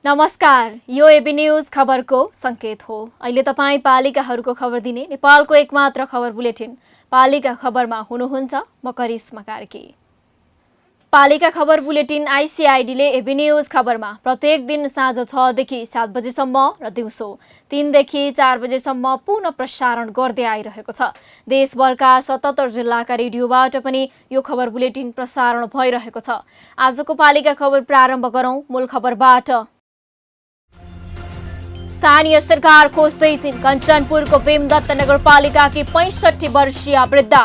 नमस्कार, यो AB news खबरको संकेत हो। अहिले तपाईँ पालिकाहरूको खबर दिने नेपालको एकमात्र खबर बुलेटिन पालिका खबरमा हुनुहुन्छ। म करिश्मा कार्की। पालिका खबर बुलेटिन आइसिआइडीले एबी न्यूज खबरमा प्रत्येक दिन साँझ 6 देखि 7 बजेसम्म र दिउँसो 3 देखि 4 बजेसम्म पुनः प्रसारण गर्दै आइरहेको छ। देशभरका 77 जिल्लाका रेडियोबाट पनि यो खबर बुलेटिन प्रसारण भइरहेको छ। आजको पालिका खबर प्रारम्भ गरौं मूल खबरबाट। स्थानीय सरकार खोज्दैछिन्। कञ्चनपुरको भीमदत्त नगरपालिकाकी 65 वर्षीय वृद्ध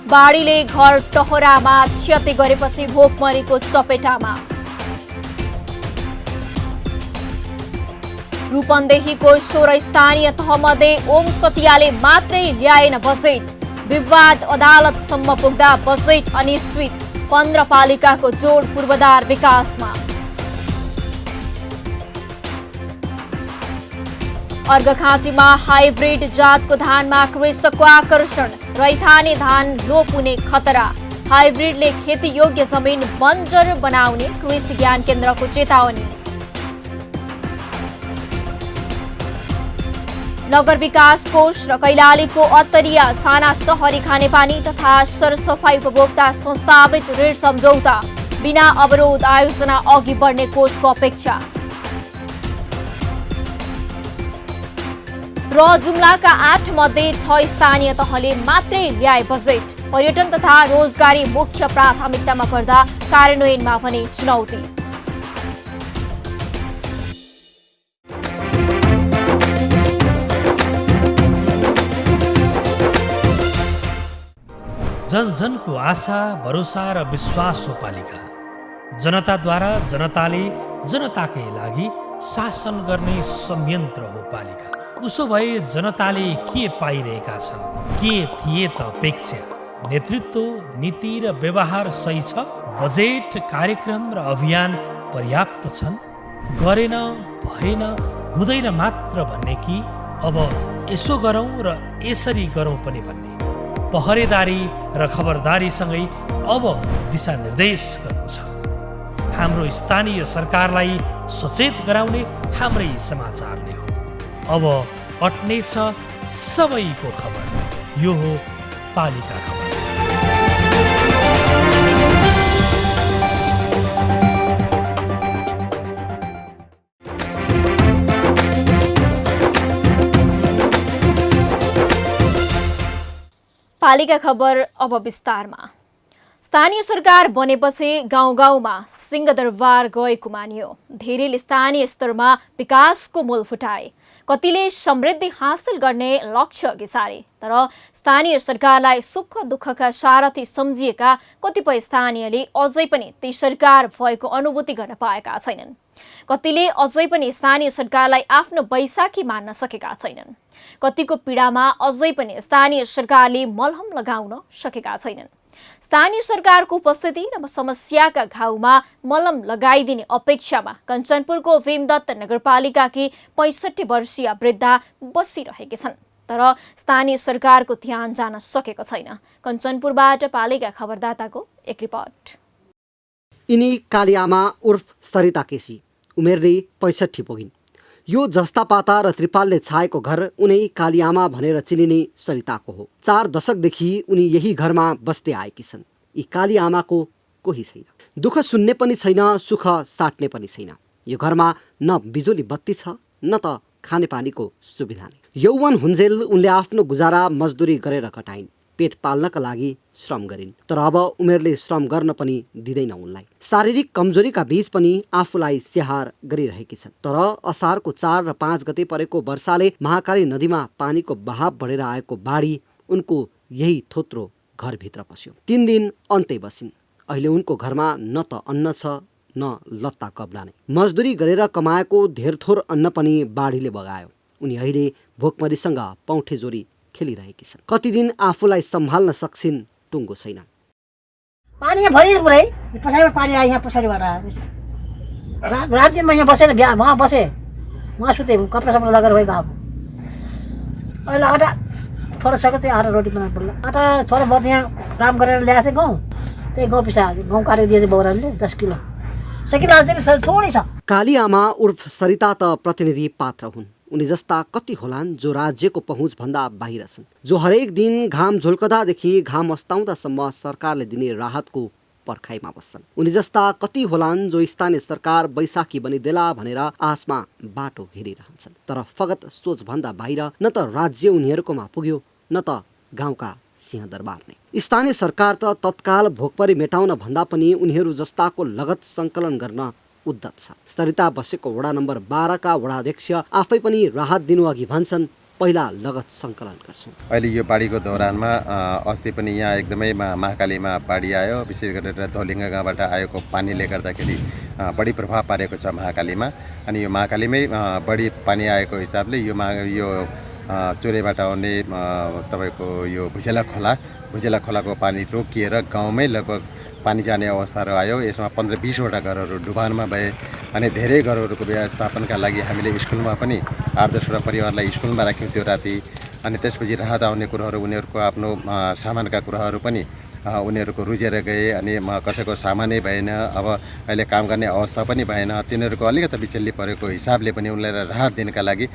बाढीले घर टहरामा क्षति गरेपछि भोकमरीको चपेटामा। रूपन्देहीको 16 स्थानीय तहमध्ये ओम सतियाले मात्रै ल्याएन बजेट। विवाद अदालतसम्म पुग्दा बजेट अनिश्चित। 15 पालिकाको जोड पूर्वाधार विकासमा। अर्घखाँचीमा हाइब्रिड जातको धानमा कृषकको आकर्षण। रैथाने धान लोप हुने खतरा। हाइब्रिडले खेती योग्य जमिन बन्जर बनाउने कृषि ज्ञान केन्द्रको चेतावनी। नगर विकास कोष र कैलालीको अत्तरिया साना सहरी खानेपानी तथा सरसफाई उपभोक्ता संस्थाबीच ऋण सम्झौता। बिना अवरोध आयोजना अघि बढ्ने कोषको अपेक्षा। र जुम्लाका 8 मध्ये 6 स्थानीय तहले मात्रै ल्याए बजेट। पर्यटन तथा रोजगारी मुख्य प्राथमिकतामा पर्दा कार्यान्वयनमा भने चुनौती। जन जनको आशा भरोसा र विश्वास हो पालिका। जनताद्वारा जनताले जनताकै लागि शासन गर्ने संयन्त्र हो पालिका। उसो भए जनताले के पाइरहेका छन्? के थिए त अपेक्षा? नेतृत्व, नीति र व्यवहार सही छ? बजेट, कार्यक्रम र अभियान पर्याप्त छन्? गरेन, भएन, हुँदैन मात्र भन्ने कि अब यसो गरौँ र यसरी गरौँ पनि भन्ने? पहरेदारी र खबरदारीसँगै अब दिशानिर्देश गर्नु छ। हाम्रो स्थानीय सरकारलाई सचेत गराउने हाम्रै समाचारले हो। अब अट्ने छ सबैको खबर। यो हो पालिका खबर। पालिका खबर अब विस्तारमा। स्थानीय सरकार बनेपछि गाउँ गाउँमा सिंहदरबार गएको मानियो। धेरैले स्थानीय स्तरमा विकासको मूल फुटाए। कतिले समृद्धि हासिल गर्ने लक्ष्य अघि सारे। तर स्थानीय सरकारलाई सुख दुःखका सारथी सम्झिएका कतिपय स्थानीयले अझै पनि ती सरकार भएको अनुभूति गर्न पाएका छैनन्। कतिले अझै पनि स्थानीय सरकारलाई आफ्नो बैशाखी मान्न सकेका छैनन्। कतिको पीडामा अझै पनि स्थानीय सरकारले मलहम लगाउन सकेका छैनन्। स्थानीय सरकारको उपस्थिति र समस्याका घाउमा मलम लगाइदिने अपेक्षामा कञ्चनपुरको भीमदत्त नगरपालिकाकी 65 वर्षीय वृद्धा बसिरहेकी छन्। तर स्थानीय सरकारको ध्यान जान सकेको छैन। कञ्चनपुरबाट पालिका खबरदाताको एक रिपोर्ट। यिनी कालिआमा उर्फ सरिता केसी, उमेरले 65 पुगिन्। यो जस्ता पाता र त्रिपालले छाएको घर उनै कालिआमा भनेर चिनिने सरिताको हो। 4 दशकदेखि उनी यही घरमा बस्दै आएकी छन्। यी कालिआमाको कोही छैन। दुःख सुन्ने पनि छैन, सुख साट्ने पनि छैन। यो घरमा न बिजुली बत्ती छ, न त खानेपानीको सुविधा नै। यौवन हुन्जेल उनले आफ्नो गुजारा मजदुरी गरेर कटाइन्। पेट पाल्नका लागि श्रम गरिन्। तर अब उमेरले श्रम गर्न पनि दिँदैन उनलाई। शारीरिक कमजोरीका बीच पनि आफूलाई स्याहार गरिरहेकी छन्। तर असारको 4 र 5 गते परेको वर्षाले महाकाली नदीमा पानीको बहाव बढेर आएको बाढी उनको यही थोत्रो घरभित्र पस्यो। 3 दिन अन्तै बसिन्। अहिले उनको घरमा न त अन्न छ न लत्ता कपडा नै। मजदुरी गरेर कमाएको धेरथोर अन्न पनि बाढीले बगायो। उनी अहिले भोकमरीसँग पौठे जोरी खेलिरहेकी छन्। कति दिन आफूलाई सम्हाल्न सक्छिन् टुङ्गो छैन। पानी यहाँ भरि पुरै पछाडिबाट पानी आयो, यहाँ पछाडिबाट रात दिनमा यहाँ बसेर वहाँ बसेँ, वहाँ सुतेँ, कपडा सपडा लगाएर गएको। अब अहिले आटा थोरै सक्यो, त्यही आटा रोटी बनाउनु पर्ला। आटा थोरै बहुत यहाँ काम गरेर ल्याएको थिएँ गाउँ, त्यही गाउँ पिसा गाउँ काटेर दिएको बौराले 10 किलो सकिलो आज थोरै छ। काली आमा उर्फ सरिता त प्रतिनिधि पात्र हुन्। उनी जस्ता कति होलान् जो राज्यको पहुँचभन्दा बाहिर छन्, जो हरेक दिन घाम झुल्कदादेखि घाम अस्ताउँदासम्म सरकारले दिने राहतको पर्खाइमा बस्छन्। उनी जस्ता कति होलान् जो स्थानीय सरकार बैशाखी बनिदेला भनेर आसमा बाटो घेरिरहन्छन्, तर फगत सोचभन्दा बाहिर न त राज्य उनीहरूकोमा पुग्यो न त गाउँका सिंहदरबार नै। स्थानीय सरकार त तत्काल भोकपरी मेटाउन भन्दा पनि उनीहरू जस्ताको लगत सङ्कलन गर्न उद्धत छ। सरिता बसेको वडा नम्बर 12 का वडाध्यक्ष आफै पनि राहत दिनु अघि भन्छन्, पहिला लगत सङ्कलन गर्छौँ। अहिले यो बाढीको दौरानमा अस्ति पनि यहाँ एकदमै महाकालीमा बाढी आयो। विशेष गरेर धौलिङ्गा गाउँबाट आएको पानीले गर्दाखेरि बढी प्रभाव पारेको छ महाकालीमा। अनि यो महाकालीमै बढी पानी आएको हिसाबले यो चोरेबाट आउने तपाईँको यो भुजेला खोलाको पानी रोकिएर गाउँमै लगभग पानी जाने अवस्थाहरू आयो। यसमा 15-20वटा घरहरू डुबानमा भए अनि धेरै घरहरूको व्यवस्थापनका लागि हामीले स्कुलमा पनि 8-10वटा परिवारलाई स्कुलमा राख्यौँ त्यो राति। अनि त्यसपछि राहत आउने कुराहरू उनीहरूको आफ्नो सामानका कुराहरू पनि उनीहरूको रुजेर गए। अनि कसैको सामानै भएन, अब अहिले काम गर्ने अवस्था पनि भएन। तिनीहरूको अलिकति बिचल्ली परेको हिसाबले पनि उनीहरूलाई राहत दिनका लागि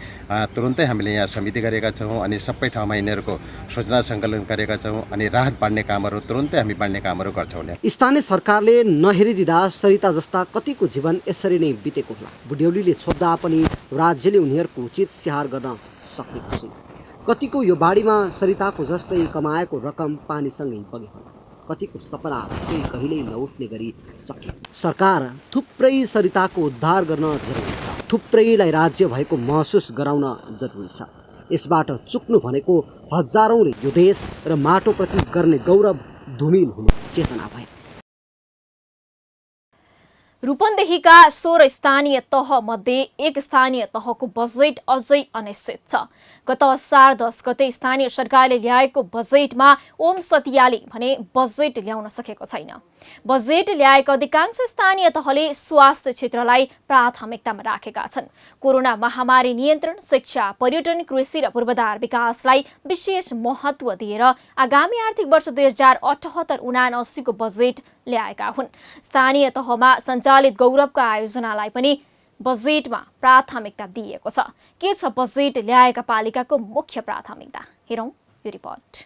तुरुन्तै हामीले यहाँ समिति गरेका छौँ अनि सबै ठाउँमा यिनीहरूको सूचना सङ्कलन गरेका छौँ अनि राहत बाँड्ने कामहरू तुरुन्तै हामी बाँड्ने कामहरू गर्छौँ। स्थानीय सरकारले नहेरिदिँदा सरिता जस्ता कतिको जीवन यसरी नै बितेको होला। बुढ्यौलीले छोप्दा पनि राज्यले उनीहरूको उचित स्याहार गर्न सकेको छैन। कतिको यो बाढीमा सरिताको जस्तै कमाएको रकम पानीसँगै बग्यो होला। कतिको सपना केही कहिल्यै नउठ्ने गरी सकियो। सरकार थुप्रै सरिताको उद्धार गर्न जरुरी छ, थुप्रैलाई राज्य भएको महसुस गराउन जरुरी छ। यसबाट चुक्नु भनेको हजारौँले यो देश र माटोप्रति गर्ने गौरव धुमिल हुनु चेतना भयो। रूपन्देहीका 16 स्थानीय तह मध्ये एक स्थानीय तहको बजेट अझै अनिश्चित छ। गत असार 10 गते स्थानीय सरकारले ल्याएको बजेटमा ओम सतियाले भने बजेट ल्याउन सकेको छैन। बजेट ल्याएका अधिकांश स्थानीय तहले स्वास्थ्य क्षेत्रलाई प्राथमिकतामा राखेका छन्। कोरोना महामारी नियन्त्रण, शिक्षा, पर्यटन, कृषि र पूर्वाधार विकासलाई विशेष महत्त्व दिएर आगामी आर्थिक वर्ष 2078-79 को बजेट ल्याएका हुन्। स्थानीय तहमा सञ्चालित गौरवका आयोजनालाई पनि बजेटमा प्राथमिकता दिएको छ। के छ बजेट ल्याएका पालिकाको मुख्य प्राथमिकता? हेरौँ यो रिपोर्ट।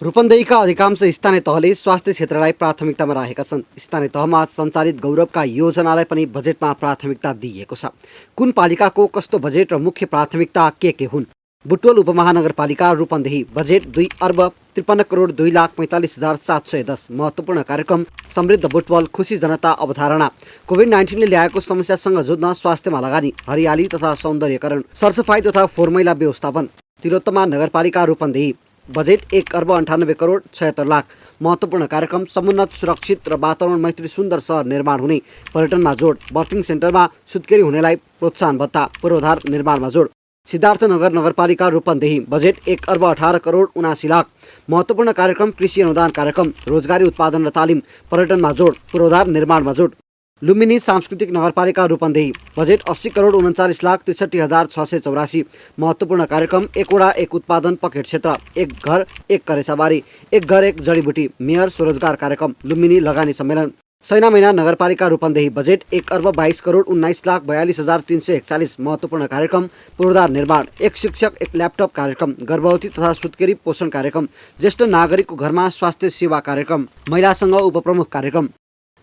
रूपन्देहीका अधिकांश स्थानीय तहले स्वास्थ्य क्षेत्रलाई प्राथमिकतामा राखेका छन्। स्थानीय तहमा सञ्चालित गौरवका योजनालाई पनि बजेटमा प्राथमिकता दिएको छ। कुन पालिकाको कस्तो बजेट र मुख्य प्राथमिकता के हुन्? बुटवल उपमहानगरपालिका रूपन्देही बजेट 2,53,02,45,710। महत्त्वपूर्ण कार्यक्रम समृद्ध बुटवल, खुसी जनता अवधारणा। कोभिड-19ले ल्याएको समस्यासँग जुझ्न स्वास्थ्यमा लगानी, हरियाली तथा सौन्दर्यकरण, सरसफाई तथा फोहोर मैला व्यवस्थापन। तिलोत्तमा नगरपालिका रूपन्देही बजेट 1,98,76,00,000। महत्त्वपूर्ण कार्यक्रम समुन्नत, सुरक्षित र वातावरण मैत्री सुन्दर सहर निर्माण हुने। पर्यटनमा जोड, बर्थिङ सेन्टरमा सुत्केरी हुनेलाई प्रोत्साहन भत्ता, पूर्वाधार निर्माणमा जोड। सिद्धार्थनगर नगरपालिका रूपन्देही बजेट 1,18,79,00,000। महत्त्वपूर्ण कार्यक्रम कृषि अनुदान कार्यक्रम, रोजगारी उत्पादन र तालिम, पर्यटनमा जोड, पूर्वाधार निर्माणमा जोड। लुम्बिनी सांस्कृतिक नगरपालिका रूपन्देही बजेट 80,39,63,684। महत्त्वपूर्ण कार्यक्रम 1 वडा 1 उत्पादन पकेट क्षेत्र, 1 घर 1 करेसाबारी, 1 घर 1 जडीबुटी, मेयर स्वरोजगार कार्यक्रम, लुम्बिनी लगानी सम्मेलन। सैना मैना नगरपालिका रूपन्देही बजेट 1,22,19,42,341। महत्त्वपूर्ण कार्यक्रम पूर्वाधार निर्माण, 1 शिक्षक 1 ल्यापटप कार्यक्रम, गर्भवती तथा सुत्केरी पोषण कार्यक्रम, ज्येष्ठ नागरिकको घरमा स्वास्थ्य सेवा कार्यक्रम, महिलासँग उपप्रमुख कार्यक्रम।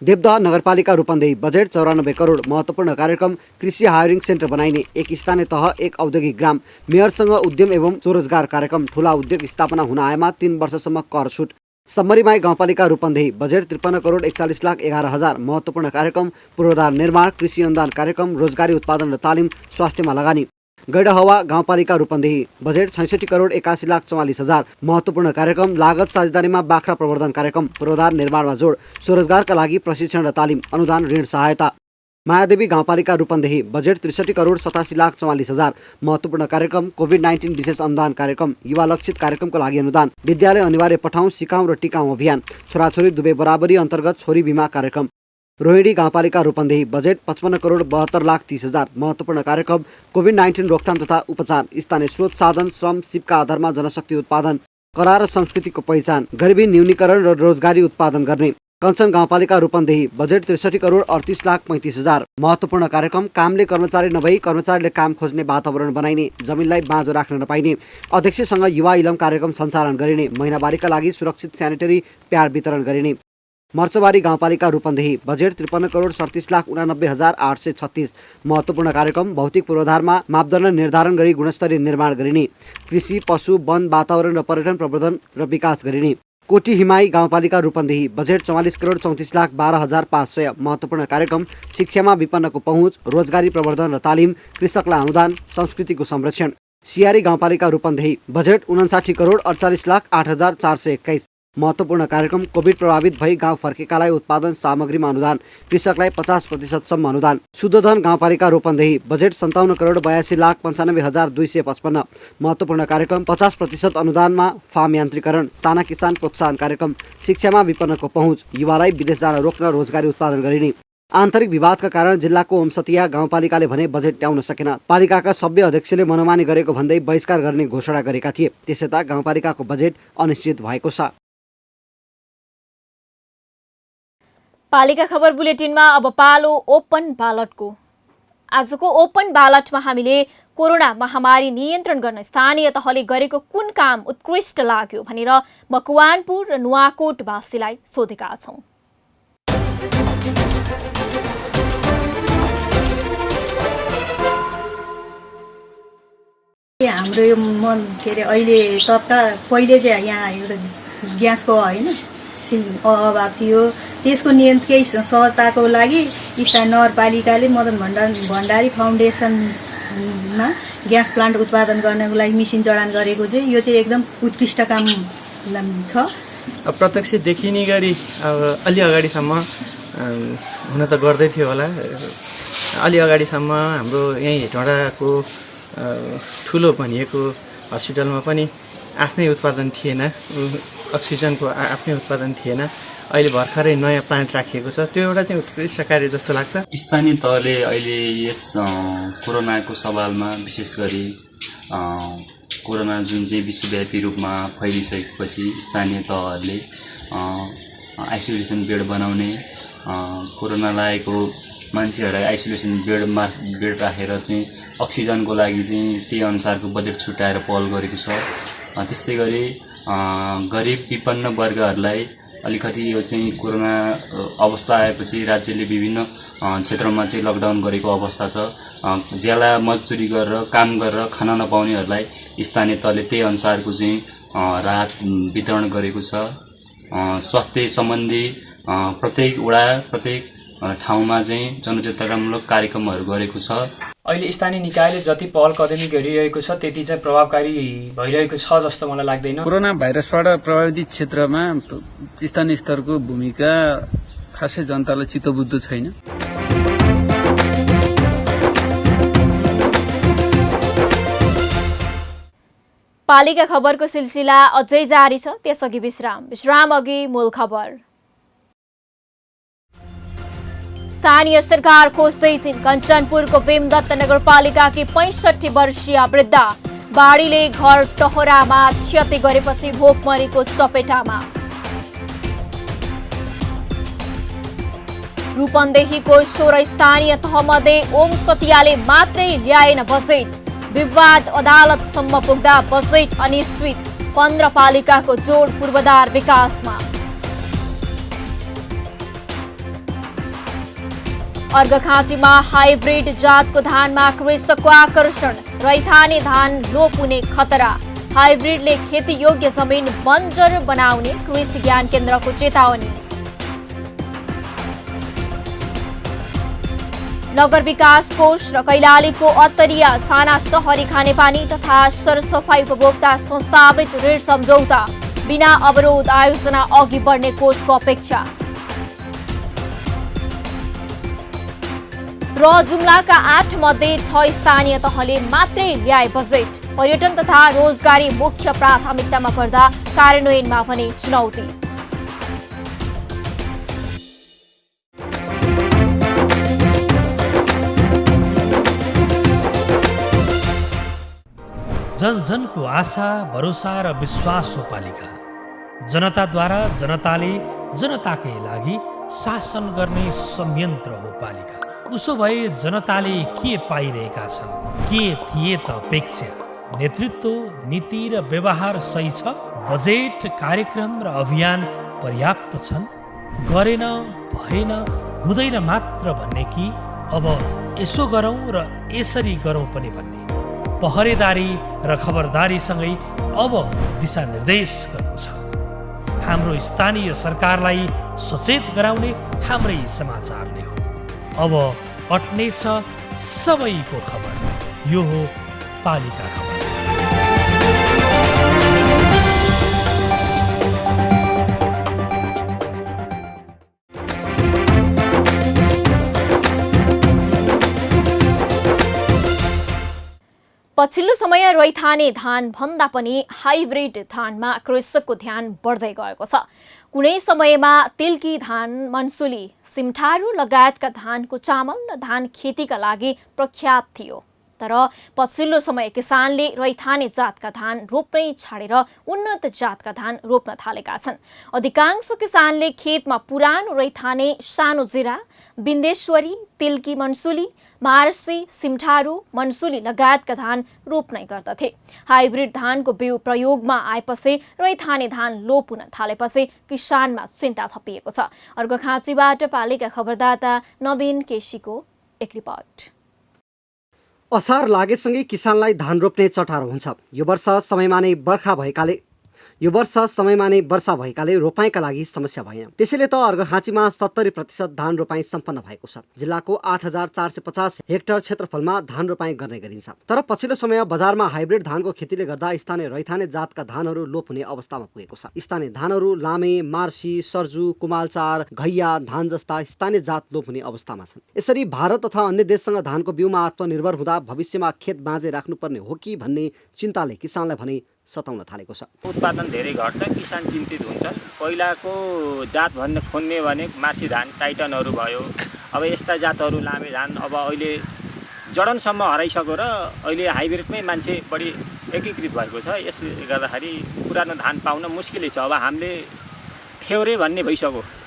देवदह नगरपालिका रूपन्देही बजेट 94 करोड। महत्त्वपूर्ण कार्यक्रम कृषि हायरिङ सेन्टर बनाइने, 1 स्थानीय तह 1 औद्योगिक ग्राम, मेयरसँग उद्यम एवं स्वरोजगार कार्यक्रम, ठुला उद्योग स्थापना हुन आएमा 3 वर्षसम्म कर छुट। सम्मरीमाई गाउँपालिका रूपन्देही बजेट 53,41,11,000। महत्त्वपूर्ण कार्यक्रम पूर्वाधार निर्माण, कृषि अनुदान कार्यक्रम, रोजगारी उत्पादन र तालिम, स्वास्थ्यमा लगानी। गैडहवा गाउँपालिका रूपन्देही बजेट 66,81,44,000। महत्त्वपूर्ण कार्यक्रम लागत साझेदारीमा बाख्रा प्रवर्धन कार्यक्रम, पूर्वाधार निर्माणमा जोड, स्वरोजगारका लागि प्रशिक्षण र तालिम, अनुदान ऋण सहायता। मायादेवी गाउँपालिका रूपन्देही बजेट 63 करोड 87,44,000 महत्त्वपूर्ण कार्यक्रम कोभिड-19 विशेष अनुदान कार्यक्रम युवा लक्षित कार्यक्रमको लागि अनुदान विद्यालय अनिवार्य पठाउँ सिकाउँ र टिकाउँ अभियान छोराछोरी दुवै बराबरी अन्तर्गत छोरी बिमा कार्यक्रम रोहिणी गाउँपालिका रूपन्देही बजेट 55 करोड 72,30,000 महत्त्वपूर्ण कार्यक्रम कोभिड-19 रोकथाम तथा उपचार स्थानीय स्रोत साधन श्रम सिपका आधारमा जनशक्ति उत्पादन कला र संस्कृतिको पहिचान गरिबी न्यूनीकरण र रोजगारी उत्पादन गर्ने कञ्चन गाउँपालिका रूपन्देही बजेट 63 करोड 38,35,000 महत्त्वपूर्ण कार्यक्रम कामले कर्मचारी नभई कर्मचारीले काम खोज्ने वातावरण बनाइने जमिनलाई बाँझो राख्न नपाइने अध्यक्षसँग युवा इलम कार्यक्रम सञ्चालन गरिने महिनावारीका लागि सुरक्षित स्यानिटरी प्याड वितरण गरिने मर्चबारी गाउँपालिका रूपन्देही बजेट 53 करोड 37,89,836 महत्त्वपूर्ण कार्यक्रम भौतिक पूर्वाधारमा मापदण्ड निर्धारण गरी गुणस्तरीय निर्माण गरिने कृषि पशु वन वातावरण र पर्यटन प्रवर्धन र विकास गरिने कोटी हिमाई गाउँपालिका रूपन्देही बजेट 44 करोड 34,12,500 महत्त्वपूर्ण कार्यक्रम शिक्षामा विपन्नको पहुँच रोजगारी प्रवर्धन र तालिम कृषकलाई अनुदान संस्कृतिको संरक्षण सियारी गाउँपालिका रूपन्देही बजेट 59 करोड 48,08,421 महत्त्वपूर्ण कार्यक्रम कोभिड प्रभावित भई गाउँ फर्केकालाई उत्पादन सामग्रीमा अनुदान कृषकलाई 50% सम्म अनुदान शुद्धधन गाउँपालिका रूपन्देही बजेट 57 करोड 82,95,255 महत्त्वपूर्ण कार्यक्रम 50% अनुदानमा फार्म यान्त्रीकरण साना किसान प्रोत्साहन कार्यक्रम शिक्षामा विपन्नको पहुँच युवालाई विदेश जान रोक्न रोजगारी उत्पादन गरिने आन्तरिक विवादका कारण जिल्लाको ओमसतिया गाउँपालिकाले भने बजेट ल्याउन सकेन पालिकाका सभ्य अध्यक्षले मनोमानी गरेको भन्दै बहिष्कार गर्ने घोषणा गरेका थिए त्यसैता गाउँपालिकाको बजेट अनिश्चित भएको छ। पालिका खबर बुलेटिनमा अब पालो ओपन ब्यालटको। आजको ओपन ब्यालटमा हामीले कोरोना महामारी नियन्त्रण गर्न स्थानीय तहले गरेको कुन काम उत्कृष्ट लाग्यो भनेर मकवानपुर र नुवाकोटवासीलाई सोधेका छौं। हाम्रो यो अहिले तत्काल पहिले चाहिँ यहाँ एउटा ग्यासको हैन अभाव थियो त्यसको केही सहजताको लागि स्थानीय नगरपालिकाले मदन भण्डारी फाउन्डेसनमा ग्यास प्लान्ट उत्पादन गर्नको लागि मेसिन जडान गरेको चाहिँ यो चाहिँ एकदम उत्कृष्ट काम छ। प्रत्यक्ष देखिने गरी अब अलि अगाडिसम्म हुन त गर्दै थियो होला अलि अगाडिसम्म हाम्रो यही हेटौँडाको ठुलो भनिएको हस्पिटलमा पनि आफ्नै उत्पादन थिएन अक्सिजनको आफ्नै उत्पादन थिएन अहिले भर्खरै नयाँ प्लान्ट राखिएको छ त्यो एउटा चाहिँ उत्कृष्ट कार्य जस्तो लाग्छ। स्थानीय तहले अहिले यस कोरोनाको सवालमा विशेष गरी कोरोना जुन चाहिँ विश्वव्यापी रूपमा फैलिसकेपछि स्थानीय तहहरूले आइसोलेसन बेड बनाउने कोरोना लागेको मान्छेहरूलाई आइसोलेसन बेड राखेर चाहिँ अक्सिजनको लागि चाहिँ त्यही अनुसारको बजेट छुट्याएर पहल गरेको छ। त्यस्तै गरी गरिब विपन्न वर्गहरूलाई अलिकति यो चाहिँ कोरोना अवस्था आएपछि राज्यले विभिन्न क्षेत्रमा चाहिँ लकडाउन गरेको अवस्था छ। ज्याला मजदुरी गरेर काम गरेर खाना नपाउनेहरूलाई स्थानीय तहले त्यही अनुसारको चाहिँ राहत वितरण गरेको छ। स्वास्थ्य सम्बन्धी प्रत्येक वडा प्रत्येक ठाउँमा चाहिँ जनचेतनामूलक कार्यक्रमहरू गरेको छ। अहिले स्थानीय निकायले जति पहल कदमी गरिरहेको छ त्यति चाहिँ प्रभावकारी भइरहेको छ जस्तो मलाई लाग्दैन। कोरोना भाइरसबाट प्रभावित क्षेत्रमा स्थानीय स्तरको भूमिका खासै जनतालाई चित्तबुद्ध छैन। पालिका खबरको सिलसिला अझै जारी छ त्यसअघि विश्राम अघि मूल खबर। स्थानीय सरकार खोज्दै छिन् कञ्चनपुरको भीमदत्त नगरपालिकाकी 65 वर्षीय वृद्धा बाढीले घर टहरामा क्षति गरेपछि भोकमरीको चपेटामा। रूपन्देहीको 16 स्थानीय तहमध्ये ओम सतियाले मात्रै ल्याएन बजेट विवाद अदालतसम्म पुग्दा बजेट अनिश्चित 15 पालिकाको जोड पूर्वाधार विकासमा। अर्घखाँचीमा हाइब्रिड जातको धानमा कृषकको आकर्षण रैथाने धान लोप हुने खतरा हाइब्रिडले खेती योग्य जमिन बन्जर बनाउने कृषि ज्ञान केन्द्रको चेतावनी। नगर विकास कोष र कैलालीको अत्तरिया साना सहरी खानेपानी तथा सरसफाई उपभोक्ता संस्थाबीच ऋण सम्झौता बिना अवरोध आयोजना अघि बढ्ने कोषको अपेक्षा। र जुम्लाका 8 मध्ये 6 स्थानीय तहले मात्रै ल्याए बजेट। पर्यटन तथा रोजगारी मुख्य प्राथमिकतामा पर्दा कार्यान्वयनमा भने चुनौती। जन जनको आशा भरोसा र विश्वास हो पालिका। जनताद्वारा जनताले जनताकै लागि शासन गर्ने संयन्त्र हो पालिका। उसो भए जनताले के पाइरहेका छन्, के थिए त अपेक्षा? नेतृत्व, नीति र व्यवहार सही छ? बजेट, कार्यक्रम र अभियान पर्याप्त छन्? गरेन, भएन, हुँदैन मात्र भन्ने कि अब यसो गरौँ र यसरी गरौँ पनि भन्ने? पहरेदारी र खबरदारीसँगै अब दिशानिर्देश गर्नु छ। हाम्रो स्थानीय सरकारलाई सचेत गराउने हाम्रै समाचारले हो। अब अट्नेछ सबैको खबर। यो हो पालिका खबर। पछिल्लो समय रैथाने धान भन्दा पनि हाइब्रिड धानमा कृषकको ध्यान बढ्दै गएको छ। कुनै समयमा तिल्की धान, मनसुली, सिमठारू लगायतका धानको चामल र धान खेतीका लागि प्रख्यात थियो। तर पछिल्लो समय किसानले रैथाने जातका धान रोप्नै छाडेर उन्नत जातका धान रोप्न थालेका छन्। अधिकांश किसानले खेतमा पुरानो रैथाने, सानो जिरा, बिन्देश्वरी, तिल्की, मनसुली, मार्सी, सिमठारू, मनसुली लगायतका धान रोप्ने गर्दथे। हाइब्रिड धानको बिउ प्रयोगमा आएपछि रैथाने धान लोप हुन थालेपछि किसानमा चिन्ता थपिएको छ। अर्घाखाँचीबाट पालिका खबरदाता नवीन केसीको एक रिपोर्ट। असार लागेसँगै किसानलाई धान रोप्ने चटारो हुन्छ। यो वर्ष समयमा नै वर्षा भएकाले रोपाइँका लागि समस्या भएन। त्यसैले त अर्घाखाँचीमा 70% धान रोपाइँ सम्पन्न भएको छ। जिल्लाको 8450 हेक्टर क्षेत्रफलमा धान रोपाइँ गर्ने गरिन्छ। तर पछिल्लो समय बजारमा हाइब्रिड धानको खेतीले गर्दा स्थानीय रैथाने जातका धानहरू लोप हुने अवस्थामा पुगेको छ। स्थानीय धानहरू लामे, मार्सी, सर्जु, कुमालचार, घैया धान जस्ता स्थानीय जात लोप हुने अवस्थामा छन्। यसरी भारत तथा अन्य देशसँग धानको बिउमा आत्मनिर्भर हुँदा भविष्यमा खेत बाँझे राख्नुपर्ने हो कि भन्ने चिन्ताले किसानलाई भने सताउन थालेको छ। उत्पादन धेरै घट्छ, किसान चिन्तित हुन्छन्। पहिलाको जात भन्ने खोज्ने भने मार्सी धान, टाइटनहरू भयो। अब यस्ता जातहरू लामे धान अब अहिले जडनसम्म हराइसक्यो र अहिले हाइब्रिडमै मान्छे बढी एकीकृत भएको छ। यसले गर्दाखेरि पुरानो धान पाउन मुस्किलै छ। अब हामीले ठेउरे भन्ने भइसक्यो।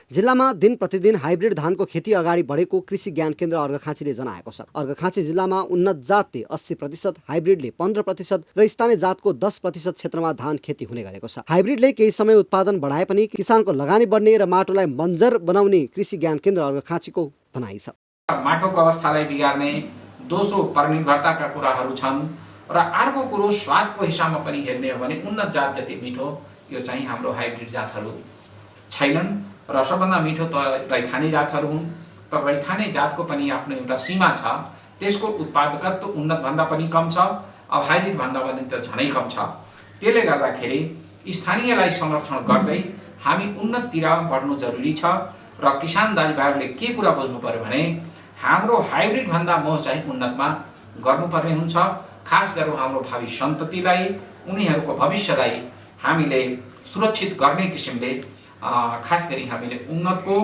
जिल्लामा दिन प्रतिदिन हाइब्रिड धानको खेती अगाडि बढेको कृषि ज्ञान केन्द्र अर्घाखाँचीले जनाएको छ। अर्घाखाँची जिल्लामा उन्नत जातले 80%, हाइब्रिडले 15% र स्थानीय जातको 10% क्षेत्रमा धान खेती हुने गरेको छ। हाइब्रिडले केही समय उत्पादन बढाए पनि किसानको लगानी बढ्ने र माटोलाई बन्जर बनाउने कृषि ज्ञान केन्द्र अर्घाखाँचीको भनाइ छ। माटोको अवस्थालाई बिगार्ने दोस्रो परनिर्भरताका कुराहरू छन् र अर्को कुरो स्वादको हिसाबमा पनि हेर्ने हो भने उन्नत जात जति मिठो यो चाहिँ हाम्रो हाइब्रिड जातहरू छैनन् र सबभन्दा मिठो त रैथाने जातहरू हुन्। तर रैथाने जातको पनि आफ्नो एउटा सीमा छ। त्यसको उत्पादकत्व उन्नत भन्दा पनि कम छ, अब हाइब्रिड भन्दा पनि त झनै कम छ। त्यसले गर्दाखेरि स्थानीयलाई संरक्षण गर्दै हामी उन्नततिर बढ्नु जरुरी छ र किसान दाजुभाइहरूले के कुरा बुझ्नु पर्यो भने हाम्रो हाइब्रिड भन्दा मोह चाहिँ उन्नतमा गर्नुपर्ने हुन्छ। खास गरी हाम्रो भावी सन्ततिलाई, उनीहरूको भविष्यलाई हामीले सुरक्षित गर्ने किसिमले खास गरी हामीले उन्नतको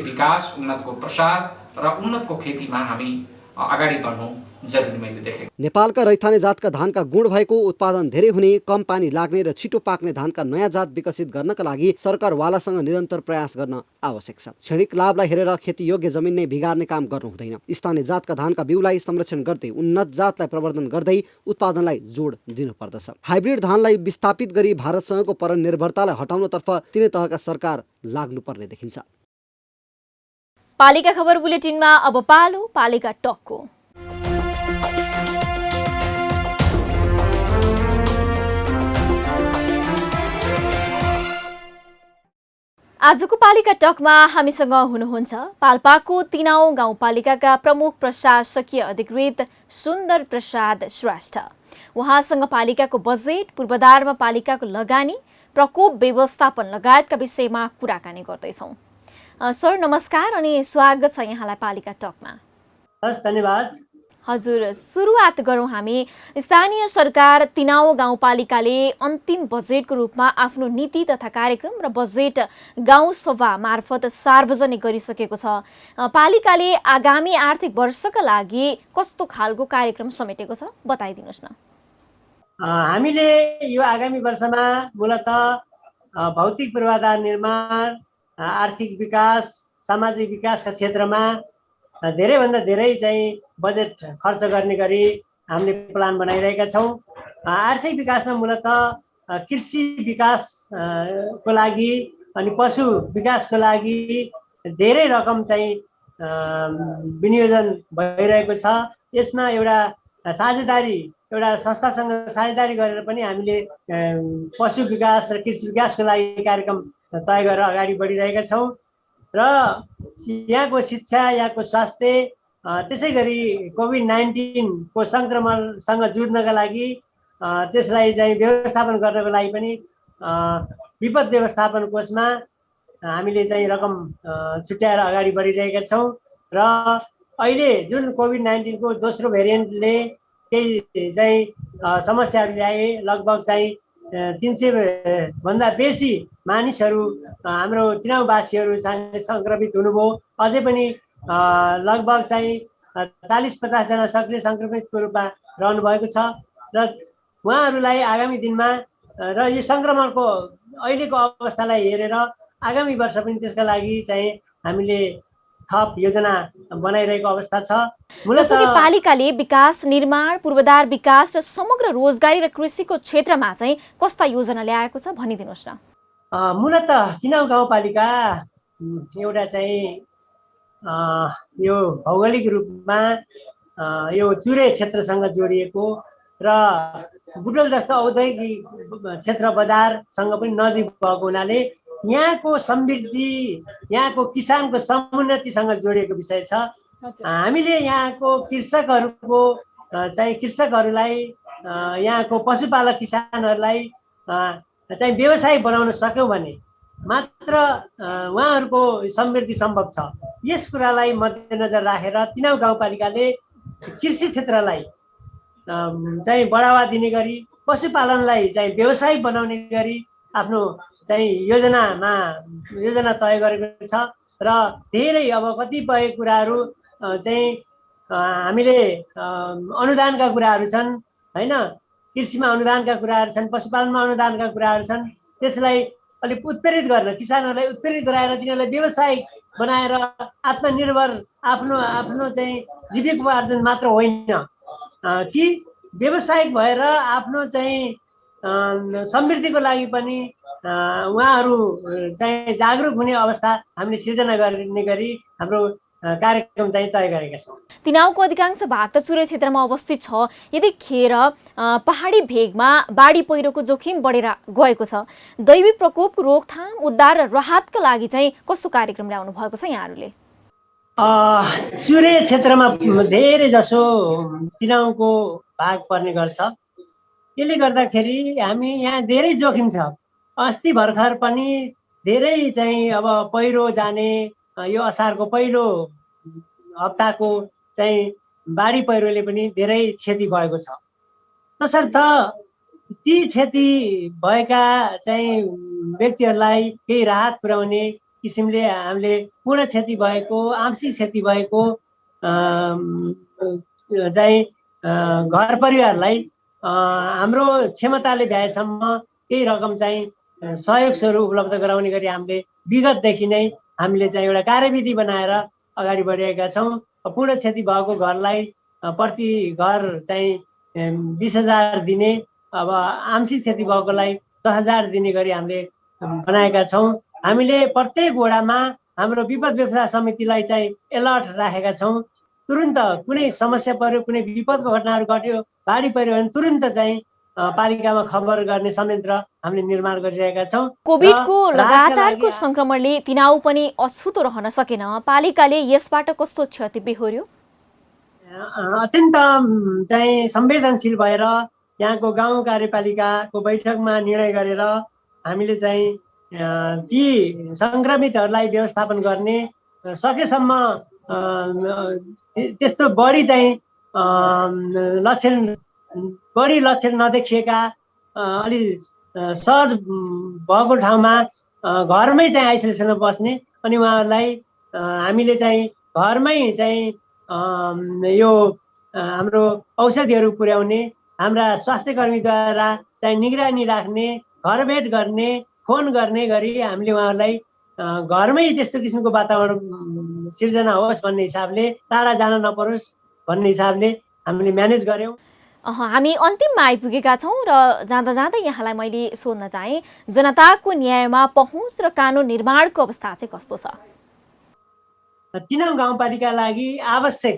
विकास, उन्नतको प्रसार र उन्नतको खेतीमा हामी अगाडि बढ्नु जरुरी मैले देखेँ। नेपालका रैथाने जातका धानका गुण भएको उत्पादन धेरै हुने, कम पानी लाग्ने र छिटो पाक्ने धानका नयाँ जात विकसित गर्नका लागि सरकारवालासँग निरन्तर प्रयास गर्न आवश्यक छ। क्षणिक लाभलाई हेरेर खेती योग्य जमिन नै बिगार्ने काम गर्नु हुँदैन। स्थानीय जातका धानका बिउलाई संरक्षण गर्दै उन्नत जातलाई प्रवर्धन गर्दै उत्पादनलाई जोड दिनुपर्दछ। हाइब्रिड धानलाई विस्थापित गरी भारतसँगको परनिर्भरतालाई हटाउनतर्फ तिनै तहका सरकार लाग्नुपर्ने देखिन्छ। पालिका खबर बुलेटिनमा अब पालो पालिका टकको। आजको पालिका टकमा हामीसँग हुनुहुन्छ पाल्पाको 3औं गाउँपालिकाका प्रमुख प्रशासकीय अधिकृत सुन्दर प्रसाद श्रेष्ठ। उहाँसँग पालिकाको बजेट, पूर्वाधारमा पालिकाको लगानी, प्रकोप व्यवस्थापन लगायतका विषयमा कुराकानी गर्दैछौँ। सर नमस्कार अनि स्वागत छ यहाँलाई पालिका टकमा। हस्, धन्यवाद। हजुर, सुरुवात गरौँ हामी। स्थानीय सरकार तिनाउ गाउँपालिकाले अन्तिम बजेटको रूपमा आफ्नो नीति तथा कार्यक्रम र बजेट गाउँ सभा मार्फत सार्वजनिक गरिसकेको छ। पालिकाले आगामी आर्थिक वर्षका लागि कस्तो खालको कार्यक्रम समेटेको छ बताइदिनुहोस् न। हामीले यो आगामी वर्षमा मूलतः भौतिक पूर्वाधार निर्माण, आर्थिक विकास, सामाजिक विकासका क्षेत्रमा धेरैभन्दा धेरै चाहिँ बजेट खर्च गर्ने गरी हामीले प्लान बनाइरहेका छौँ। आर्थिक विकासमा मूलतः कृषि विकासको लागि अनि पशु विकासको लागि धेरै रकम चाहिँ विनियोजन भइरहेको छ। यसमा एउटा साझेदारी, एउटा संस्थासँग साझेदारी गरेर पनि हामीले पशु विकास र कृषि विकासको लागि कार्यक्रम तय गरेर अगाडि बढिरहेका छौँ। र यहाँको शिक्षा, यहाँको स्वास्थ्य, त्यसै गरी कोभिड-19 को सङ्क्रमणसँग जुझ्नका लागि त्यसलाई चाहिँ व्यवस्थापन गर्नको लागि पनि विपद व्यवस्थापन कोषमा हामीले चाहिँ रकम छुट्याएर अगाडि बढिरहेका छौँ। र अहिले जुन कोभिड-19 को दोस्रो भेरिएन्टले केही चाहिँ समस्याहरू ल्याए, लगभग चाहिँ 300 भन्दा बेसी मानिसहरू हाम्रो तिनाउवासीहरू सङ्क्रमित हुनुभयो। अझै पनि लगभग चाहिँ 40-50 जना सक्रिय सङ्क्रमितको रूपमा रहनु भएको छ। र उहाँहरूलाई आगामी दिनमा र यो सङ्क्रमणको अहिलेको अवस्थालाई हेरेर आगामी वर्ष पनि त्यसका लागि चाहिँ हामीले थप योजना बनाइरहेको अवस्था छ। जस्तो कि पालिकाले विकास, निर्माण, पूर्वाधार विकास र समग्र रोजगारी र कृषिको क्षेत्रमा चाहिँ कस्ता योजना ल्याएको छ भनिदिनुहोस् न। मूलतः तिनाउ गाउँपालिका एउटा चाहिँ यो भौगोलिक रूपमा यो चुरे क्षेत्रसँग जोडिएको र बुटोल जस्तो औद्योगिक क्षेत्र बजारसँग पनि नजिक भएको हुनाले यहाँको समृद्धि, यहाँको किसानको समुन्नतिसँग जोडिएको विषय छ। हामीले यहाँको कृषकहरूलाई यहाँको पशुपालक किसानहरूलाई चाहिँ व्यवसाय बनाउन सक्यौँ भने मात्र उहाँहरूको समृद्धि सम्भव छ। यस कुरालाई मध्यनजर राखेर तिनाउ गाउँपालिकाले कृषि क्षेत्रलाई चाहिँ बढावा दिने गरी, पशुपालनलाई चाहिँ व्यवसाय बनाउने गरी आफ्नो चाहिँ योजना तय गरेको छ। र धेरै अब कतिपय कुराहरू चाहिँ हामीले अनुदानका कुराहरू छन् हैन, कृषिमा अनुदानका कुराहरू छन्, पशुपालनमा अनुदानका कुराहरू छन्। त्यसलाई अलिक उत्प्रेरित गर्न, किसानहरूलाई उत्प्रेरित गराएर तिनीहरूलाई व्यवसाय बनाएर आत्मनिर्भर आफ्नो चाहिँ जीविकोपार्जन मात्र होइन कि व्यवसायिक भएर आफ्नो चाहिँ समृद्धिको लागि पनि उहाँहरू चाहिँ जागरुक हुने अवस्था हामीले सिर्जना गर्ने गरी हाम्रो कार्यक्रम चाहिँ तय गरेका छौँ। तिनाउको अधिकांश भाग त चुरे क्षेत्रमा अवस्थित छ। यतिखेर पहाडी भेगमा बाढी पहिरोको जोखिम बढेर गएको छ। दैवी प्रकोप रोकथाम, उद्धार र राहतका लागि चाहिँ कस्तो कार्यक्रम ल्याउनु भएको छ यहाँहरूले? चुरे क्षेत्रमा धेरै जसो तिनाउको भाग पर्ने गर्छ। यसले गर्दाखेरि हामी यहाँ धेरै जोखिम छ। अस्ति भर्खर पनि धेरै चाहिँ अब पहिरो जाने यो असारको पहिलो हप्ताको चाहिँ बाढी पहिरोले पनि धेरै क्षति भएको छ। तसर्थ ती क्षति भएका चाहिँ व्यक्तिहरूलाई केही राहत पुर्याउने किसिमले हामीले पूर्ण क्षति भएको, आंशिक क्षति भएको चाहिँ घर परिवारलाई हाम्रो क्षमताले भ्याएसम्म केही रकम चाहिँ सहयोग स्वरूप उपलब्ध गराउने गरी हामीले विगतदेखि नै हामीले चाहिँ एउटा कार्यविधि बनाएर अगाडि बढिरहेका छौँ। पूर्ण क्षति भएको घरलाई प्रति घर चाहिँ 20,000 दिने, अब आंशिक क्षति भएकोलाई 10,000 दिने गरी हामीले बनाएका छौँ। हामीले प्रत्येक वडामा हाम्रो विपद व्यवस्था समितिलाई चाहिँ अलर्ट राखेका छौँ। तुरुन्त कुनै समस्या पर्यो, कुनै विपदको घटनाहरू घट्यो, बाढी पर्यो भने तुरुन्त चाहिँ पालिकामा खबर गर्ने संयन्त्र हामीले निर्माण गरिरहेका छौँ। कोभिडको लगातारको संक्रमणले तिनाउ पनि अछुतो रहन सकेन। पालिकाले यसबाट कस्तो क्षति बेहोर्यो? अत्यन्त चाहिँ संवेदनशील भएर यहाँको गाउँ कार्यपालिकाको बैठकमा निर्णय गरेर हामीले चाहिँ ती सङ्क्रमितहरूलाई व्यवस्थापन गर्ने, सकेसम्म त्यस्तो बढी चाहिँ बढी लक्षण नदेखिएका अलि सहज भएको ठाउँमा घरमै चाहिँ आइसोलेसनमा बस्ने अनि उहाँहरूलाई हामीले चाहिँ घरमै चाहिँ यो हाम्रो औषधिहरू पुर्याउने, हाम्रा स्वास्थ्य कर्मीद्वारा चाहिँ निगरानी राख्ने, घर भेट गर्ने, फोन गर्ने गरी हामीले उहाँहरूलाई घरमै त्यस्तो किसिमको वातावरण सिर्जना होस् भन्ने हिसाबले, टाढा जान नपरोस् भन्ने हिसाबले हामीले म्यानेज गर्यौँ। हामी अन्तिममा आइपुगेका छौँ र जाँदा जाँदै यहाँलाई मैले सोध्न चाहेँ, जनताको न्यायमा पहुँच र कानुन निर्माणको अवस्था चाहिँ कस्तो छ? तिनौं गाउँपालिका लागि आवश्यक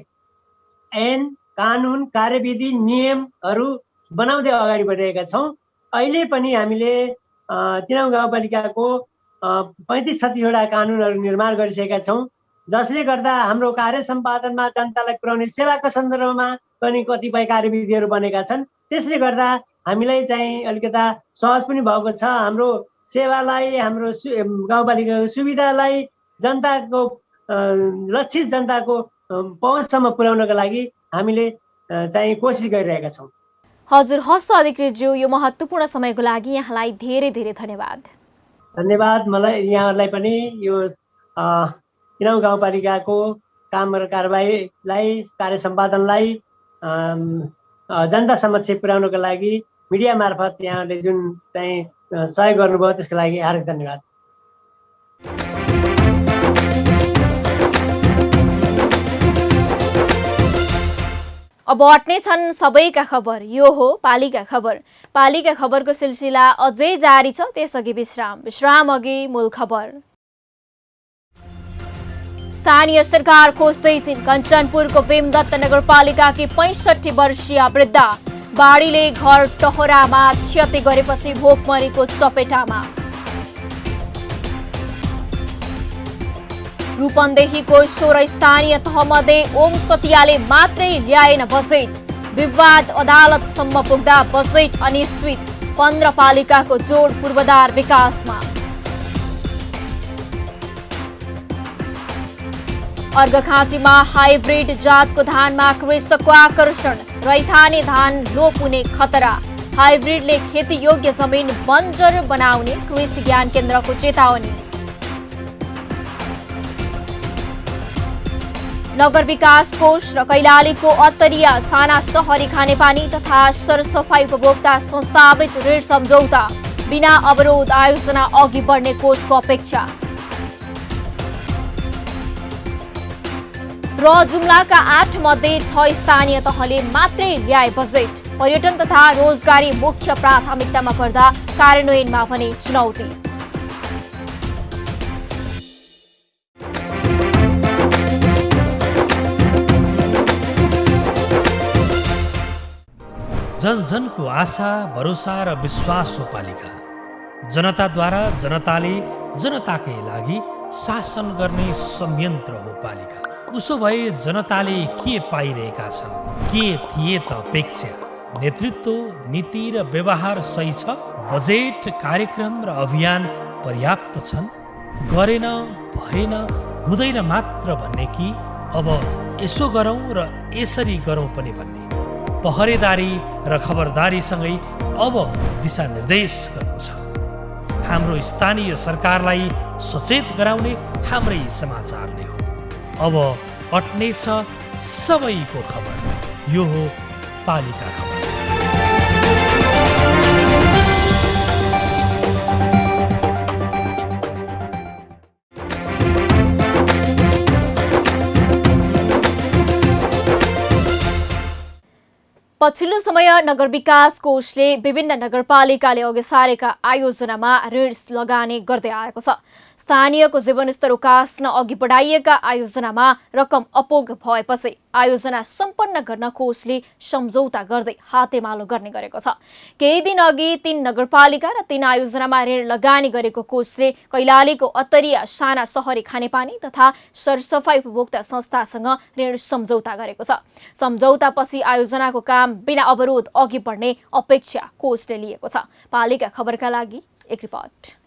ऐन, कानुन, कार्यविधि, नियमहरू बनाउँदै अगाडि बढिरहेका छौँ। अहिले पनि हामीले तिनौं गाउँपालिकाको 35-36 वटा कानुनहरू निर्माण गरिसकेका छौँ, जसले गर्दा हाम्रो कार्य सम्पादनमा जनतालाई पुर्याउने सेवाको सन्दर्भमा पनि कतिपय कार्यविधिहरू बनेका छन्। त्यसले गर्दा हामीलाई चाहिँ अलिकता सहज पनि भएको छ। हाम्रो सेवालाई, हाम्रो गाउँपालिकाको सुविधालाई जनताको लक्षित जनताको पहुँचसम्म पुर्याउनको लागि हामीले चाहिँ कोसिस गरिरहेका छौँ। हजुर, हस्त अधिकृतज्यू, यो महत्त्वपूर्ण समयको लागि यहाँलाई धेरै धेरै धन्यवाद। धन्यवाद। मलाई यहाँहरूलाई पनि यो तिनौं गाउँपालिकाको काम र कारबाहीलाई, कार्य सम्पादनलाई जनता समक्ष पुर्याउनको लागि मिडिया मार्फत यहाँहरूले जुन चाहिँ सहयोग गर्नुभयो त्यसको लागि हार्दिक धन्यवाद। अब अट्ने छन् सबैका खबर, यो हो पालिका खबर। पालिका खबरको सिलसिला अझै जारी छ, त्यसअघि विश्राम अघि मूल खबर। स्थानीय सरकार खोज्दैछिन् कञ्चनपुरको भीमदत्त नगरपालिकाकी 65 वर्षीय वृद्ध, बाढीले घर टहरामा क्षति गरेपछि भोकमरीको चपेटामा। रूपन्देहीको 16 स्थानीय तहमध्ये ओम सतियाले मात्रै ल्याएन बजेट, विवाद अदालतसम्म पुग्दा बजेट अनिश्चित, 15 पालिकाको जोड पूर्वाधार विकासमा। अर्घखाँचीमा हाइब्रिड जातको धानमा कृषकको आकर्षण, रैथाने धान लोप हुने खतरा, हाइब्रिडले खेती योग्य जमिन बन्जर बनाउने कृषि ज्ञान केन्द्रको चेतावनी। नगर विकास कोष र कैलालीको अत्तरिया साना सहरी खानेपानी तथा सरसफाई उपभोक्ता संस्थाबीच ऋण सम्झौता, बिना अवरोध आयोजना अघि बढ्ने कोषको अपेक्षा। र जुम्लाका 8 मध्ये 6 स्थानीय तहले मात्रै ल्याए बजेट, पर्यटन तथा रोजगारी मुख्य प्राथमिकतामा पर्दा कार्यान्वयनमा भने चुनौती। जन जनको आशा, भरोसा र विश्वास हो पालिका। जनताद्वारा, जनताले, जनताकै लागि शासन गर्ने संयन्त्र हो पालिका। उसो भए जनताले के पाइरहेका छन्? के थिए त अपेक्षा? नेतृत्व, नीति र व्यवहार सही छ? बजेट, कार्यक्रम र अभियान पर्याप्त छन्? गरेन, भएन, हुँदैन मात्र भन्ने कि अब यसो गरौँ र यसरी गरौँ पनि भन्ने? पहरेदारी र खबरदारीसँगै अब दिशानिर्देश गर्नु छ। हाम्रो स्थानीय सरकारलाई सचेत गराउने हाम्रै समाचारले हो। अब अट्नेछ सबैको खबर, यो हो पालिका खबर। पछिल्लो समय नगर विकास कोषले विभिन्न नगरपालिकाले अघि सारेका आयोजनामा ऋण लगानी गर्दै आएको छ। स्थानीयको जीवनस्तर उकास्न अघि बढाइएका आयोजनामा रकम अपुग भएपछि आयोजना सम्पन्न गर्न कोषले सम्झौता गर्दै हातेमालो गर्ने गरेको छ। केही दिन अघि 3 नगरपालिका र 3 आयोजनामा ऋण लगानी गरेको कोषले कैलालीको अत्तरिया साना सहरी खानेपानी तथा सरसफाई उपभोक्ता संस्थासँग ऋण सम्झौता गरेको छ। सम्झौतापछि आयोजनाको काम बिना अवरोध अघि बढ्ने अपेक्षा कोषले लिएको छ। पालिका खबरका लागि एक रिपोर्ट।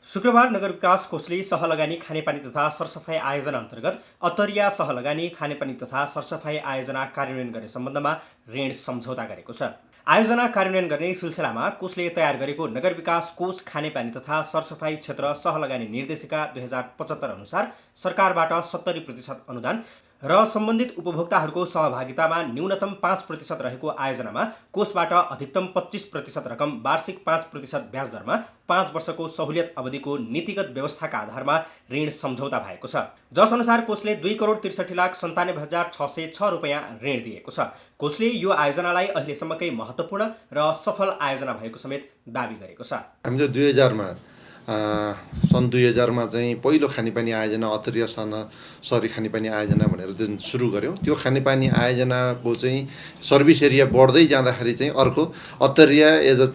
शुक्रबार नगर विकास कोषले सहलगानी खानेपानी तथा सरसफाई आयोजना अन्तर्गत अत्तरिया सहलगानी खानेपानी तथा सरसफाई आयोजना कार्यान्वयन गर्ने सम्बन्धमा ऋण सम्झौता गरेको छ। आयोजना कार्यान्वयन गर्ने सिलसिलामा कोषले तयार गरेको नगर विकास कोष खानेपानी तथा सरसफाई क्षेत्र सहलगानी निर्देशिका 2075 अनुसार सरकारबाट 70% अनुदान र सम्बन्धित उपभोक्ताहरूको सहभागितामा न्यूनतम 5% रहेको आयोजनामा कोषबाट अधिकतम 25% रकम वार्षिक 5% ब्याज दरमा 5 वर्षको सहुलियत अवधिको नीतिगत व्यवस्थाका आधारमा ऋण सम्झौता भएको छ, जस अनुसार कोषले 2,63,97,606 रुपियाँ ऋण दिएको छ। कोषले यो आयोजनालाई अहिलेसम्मकै महत्त्वपूर्ण र सफल आयोजना भएको समेत दावी गरेको छ। हामीले 2000मा सन् 2000मा चाहिँ पहिलो खानेपानी आयोजना अत्तरिया सरी खानेपानी आयोजना भनेर जुन सुरु गऱ्यौँ, त्यो खानेपानी आयोजनाको चाहिँ सर्भिस एरिया बढ्दै जाँदाखेरि चाहिँ अर्को अत्तरिया एज अ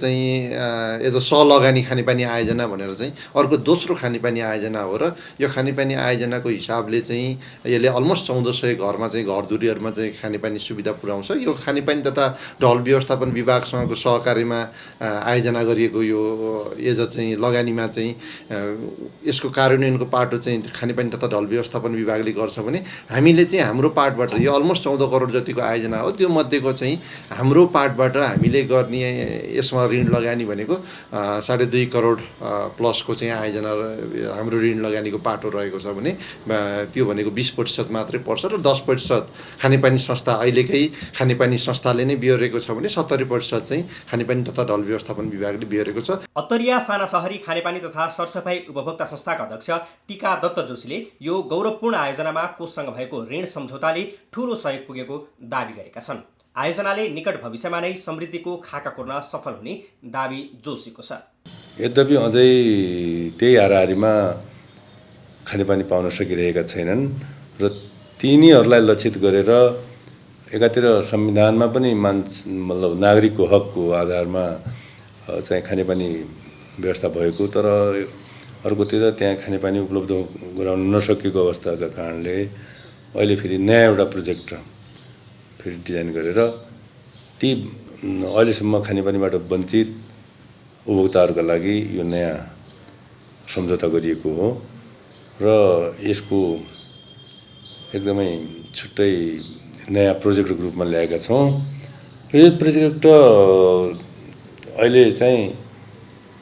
सहलगानी खानेपानी आयोजना भनेर चाहिँ अर्को दोस्रो खानेपानी आयोजना हो। र यो खानेपानी आयोजनाको हिसाबले चाहिँ यसले अलमोस्ट 1400 घरमा चाहिँ घरधुरीहरूमा चाहिँ खानेपानी सुविधा पुर्याउँछ। यो खानेपानी तथा ढल व्यवस्थापन विभागसँगको सहकार्यमा आयोजना गरिएको यो एज चाहिँ लगानीमा चाहिँ यसको कार्यान्वयनको पाटो चाहिँ खानेपानी तथा ढल व्यवस्थापन विभागले गर्छ भने हामीले चाहिँ हाम्रो पार्टबाट यो अलमोस्ट 14 करोड जतिको आयोजना हो, त्यो मध्येको चाहिँ हाम्रो पार्टबाट हामीले गर्ने यसमा ऋण लगानी भनेको 2.5 करोड प्लसको चाहिँ आयोजना हाम्रो ऋण लगानीको पाटो रहेको छ भने त्यो भनेको 20% मात्रै पर्छ र 10% खानेपानी संस्था अहिलेकै खानेपानी संस्थाले नै बिहोरेको छ भने 70% चाहिँ खानेपानी तथा ढल व्यवस्थापन विभागले बिहोरेको छ। अत्तरिया साना सहरी खानेपानी तथा सरसफाई उपभोक्ता संस्थाका अध्यक्ष टीका दत्त जोशीले यो गौरवपूर्ण आयोजनामा कोषसँग भएको ऋण सम्झौताले ठूलो सहयोग पुगेको दावी गरेका छन्। आयोजनाले निकट भविष्यमा नै समृद्धिको खाका कोर्न सफल हुने दावी जोशीको छ। यद्यपि अझै त्यही हाराहारीमा खानेपानी पाउन सकिरहेका छैनन् र तिनीहरूलाई लक्षित गरेर एकातिर संविधानमा पनि मतलब नागरिकको हकको आधारमा चाहिँ खानेपानी व्यवस्था भएको, तर अर्कोतिर त्यहाँ खानेपानी उपलब्ध गराउन नसकेको अवस्थाका कारणले अहिले फेरि नयाँ एउटा प्रोजेक्ट फेरि डिजाइन गरेर ती अहिलेसम्म खानेपानीबाट वञ्चित उपभोक्ताहरूका लागि यो नयाँ सम्झौता गरिएको हो र यसको एकदमै छुट्टै नयाँ प्रोजेक्टको रूपमा ल्याएका छौँ। यो प्रोजेक्ट अहिले चाहिँ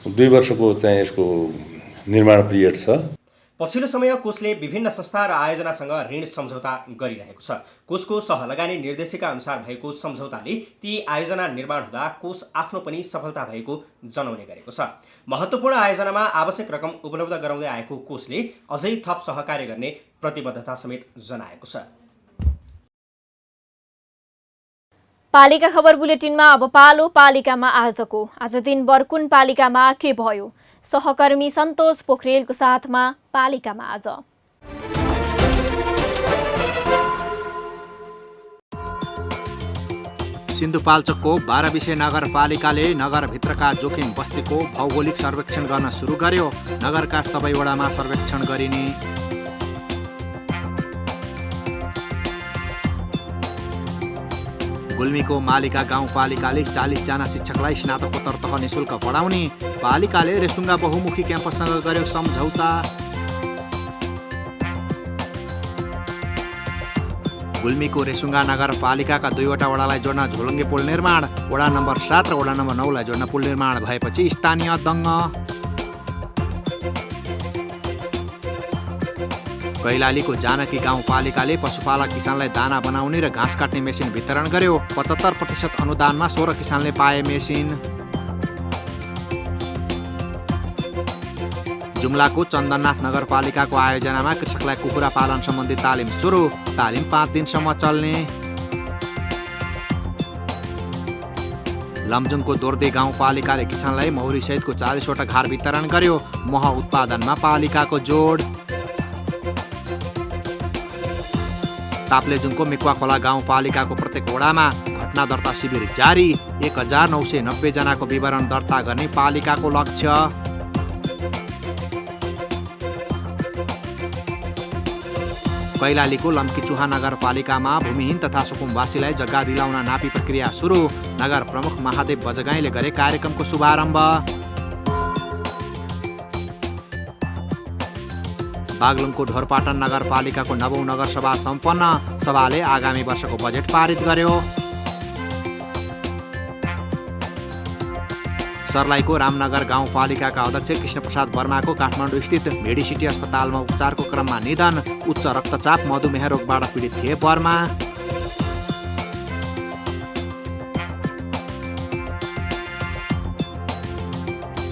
2 वर्षको चाहिँ यसको निर्माण पिरियड छ। पछिल्लो समय कोषले विभिन्न संस्था र आयोजनासँग ऋण सम्झौता गरिरहेको छ। कोषको सहलगानी निर्देशिका अनुसार भएको सम्झौताले ती आयोजना निर्माण हुँदा कोष आफ्नो पनि सफलता भएको जनाउने गरेको छ। महत्त्वपूर्ण आयोजनामा आवश्यक रकम उपलब्ध गराउँदै आएको कोषले अझै थप सहकार्य गर्ने प्रतिबद्धता समेत जनाएको छ। पालिका खबर बुलेटिनमा अब पालो पालिकामा आजको। आज दिनभर कुन पालिकामा के भयो, सहकर्मी सन्तोष पोखरेलको साथमा पालिकामा आज। सिन्धुपाल्चोकको 12 विषय नगरपालिकाले नगरभित्रका जोखिम बस्तीको भौगोलिक सर्वेक्षण गर्न सुरु गर्यो। नगरका सबै वडामा सर्वेक्षण गरिने। गुल्मीको मालिका गाउँपालिकाले 40 जना शिक्षकलाई स्नातकोत्तर तह निशुल्क पढाउने। पालिकाले रेसुङ्गा बहुमुखी क्याम्पससँग गर्यो सम्झौता। गुल्मीको रेसुङ्गा नगरपालिकाका 2वटा वडालाई जोड्न झोलुङ्गे पुल निर्माण। वडा नम्बर 7 र वडा नम्बर 9 लाई जोड्न पुल निर्माण भएपछि स्थानीय दङ्ग। कैलालीको जानकी गाउँपालिकाले पशुपालक किसानलाई दाना बनाउने र घाँस काट्ने मेसिन वितरण गर्यो। 75% अनुदानमा 16 किसानले पाए मेसिन। जुम्लाको चन्दननाथ नगरपालिकाको आयोजनामा कृषकलाई कुखुरा पालन सम्बन्धी तालिम सुरु। तालिम 5 दिनसम्म चल्ने। लमजुङको दोर्दे गाउँपालिकाले किसानलाई मौरी सहितको 40वटा घार वितरण गर्यो। मह उत्पादनमा पालिकाको जोड। ताप्लेजुङको मिक्वाखोला गाउँपालिकाको प्रत्येक वडामा घटना दर्ता शिविर जारी। 1990 जनाको विवरण दर्ता गर्ने पालिकाको लक्ष्य। कैलालीको लम्कीचुहा नगरपालिकामा भूमिहीन तथा सुकुम्बासीलाई जग्गा दिलाउन नापी प्रक्रिया सुरु। नगर प्रमुख महादेव बजगाईले गरे कार्यक्रमको शुभारम्भ। बागलुङको ढोरपाटन नगरपालिकाको 9औं नगरसभा सम्पन्न। सभाले आगामी वर्षको बजेट पारित गर्यो। सर्लाहीको रामनगर गाउँपालिकाका अध्यक्ष कृष्णप्रसाद वर्माको काठमाडौँ स्थित मेडिसिटी अस्पतालमा उपचारको क्रममा निधन। उच्च रक्तचाप मधुमेह रोगबाट पीडित थिए वर्मा।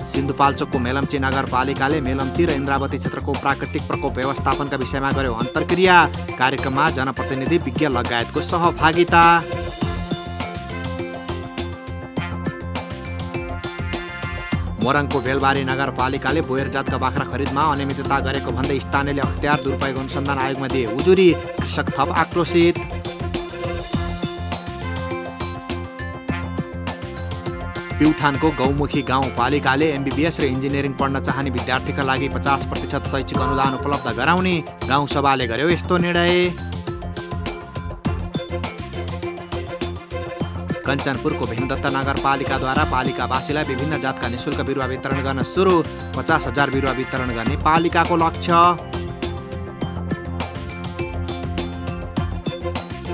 सिन्धुपाल्चोकको मेलम्ची नगरपालिकाले मेलम्ची र इन्द्रावती क्षेत्रको प्राकृतिक प्रकोप व्यवस्थापनका विषयमा गर्यो अन्तर्क्रिया। कार्यक्रममा जनप्रतिनिधि विज्ञ लगायतको सहभागिता। मोरङको बेलबारी नगरपालिकाले बोयर जातका बाख्रा खरिदमा अनियमितता गरेको भन्दै स्थानीयले अख्तियार दुरुपयोग अनुसन्धान आयोगमा दिए उजुरी। कृषक थप आक्रोशित। प्युठानको गौमुखी गाउँपालिकाले एमबीबीएस र इन्जिनियरिङ पढ्न चाहने विद्यार्थीका लागि 50% शैक्षिक अनुदान उपलब्ध गराउने। गाउँसभाले गर्यो यस्तो निर्णय। कञ्चनपुरको भीमदत्त नगरपालिकाद्वारा पालिकावासीलाई विभिन्न जातका निशुल्क बिरुवा वितरण गर्न सुरु। 50,000 बिरुवा वितरण गर्ने पालिकाको लक्ष्य।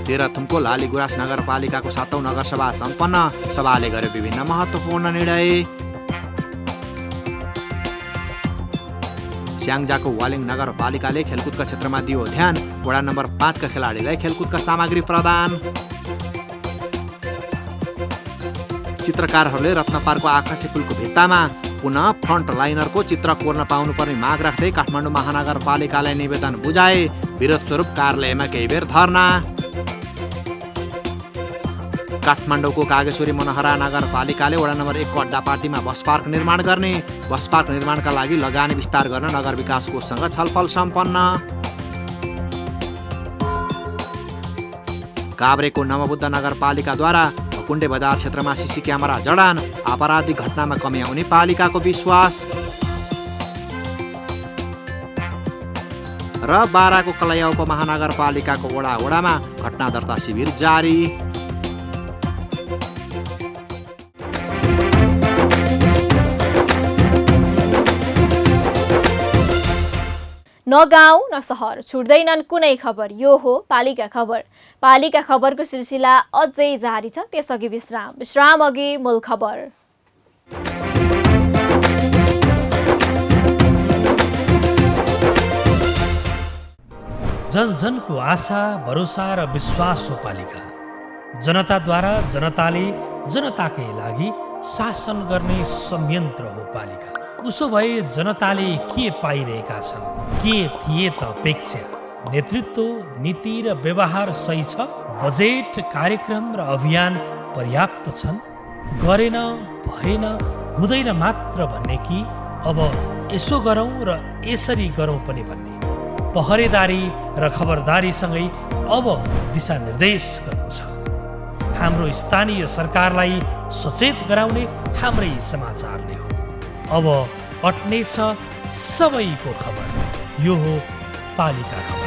तेह्रथुमको लालीगुराँस नगरपालिकाको 7औं नगरसभा सम्पन्न। सभाले गर्यो विभिन्न महत्त्वपूर्ण निर्णय। स्याङ्जाको वालिङ नगरपालिकाले खेलकुदका क्षेत्रमा दियो ध्यान। वडा नम्बर 5 का खेलाडीलाई खेलकुदका सामग्री प्रदान। चित्रकारहरूले रत्नपारको आकाशे पुलको भित्तामा पुनः फ्रन्ट लाइनरको चित्र कोर्न पाउनुपर्ने माग राख्दै काठमाडौँ महानगरपालिकालाई निवेदन बुझाए। विरोध स्वरूप कार्यालयमा केही बेर धर्ना। काठमाडौँको कागेश्वरी मनोहरा नगरपालिकाले वडा नम्बर 1 को अड्डापाटीमा बस पार्क निर्माण गर्ने। बस पार्क निर्माणका लागि लगानी विस्तार गर्न नगर विकास कोषसँग छलफल सम्पन्न। काभ्रेको नवबुद्ध नगरपालिकाद्वारा कुण्डे बजार क्षेत्रमा सीसी क्यामेरा जडान। आपराधिक घटनामा कमी आउने पालिकाको विश्वास। र बाराको कलैया उपमहानगरपालिकाको वडामा घटना दर्ता शिविर जारी। न गाउँ न सहर छुट्दैनन् कुनै खबर। यो हो पालिका खबर। पालिका खबरको सिलसिला अझै जारी छ। त्यसअघि विश्राम अघि मूल खबर। जन जनको आशा भरोसा र विश्वास हो पालिका। जनताद्वारा जनताले जनताकै लागि शासन गर्ने संयन्त्र हो पालिका। उसो भए जनताले के पाइरहेका छन्? के थिए त अपेक्षा? नेतृत्व, नीति र व्यवहार सही छ? बजेट, कार्यक्रम र अभियान पर्याप्त छन्? गरेन, भएन, हुँदैन मात्र भन्ने कि अब यसो गरौँ र यसरी गरौँ पनि भन्ने? पहरेदारी र खबरदारीसँगै अब दिशानिर्देश गर्नु छ। हाम्रो स्थानीय सरकारलाई सचेत गराउने हाम्रै समाचारले हो। अब अट्नेछ सबैको खबर। यो हो पालिका खबर।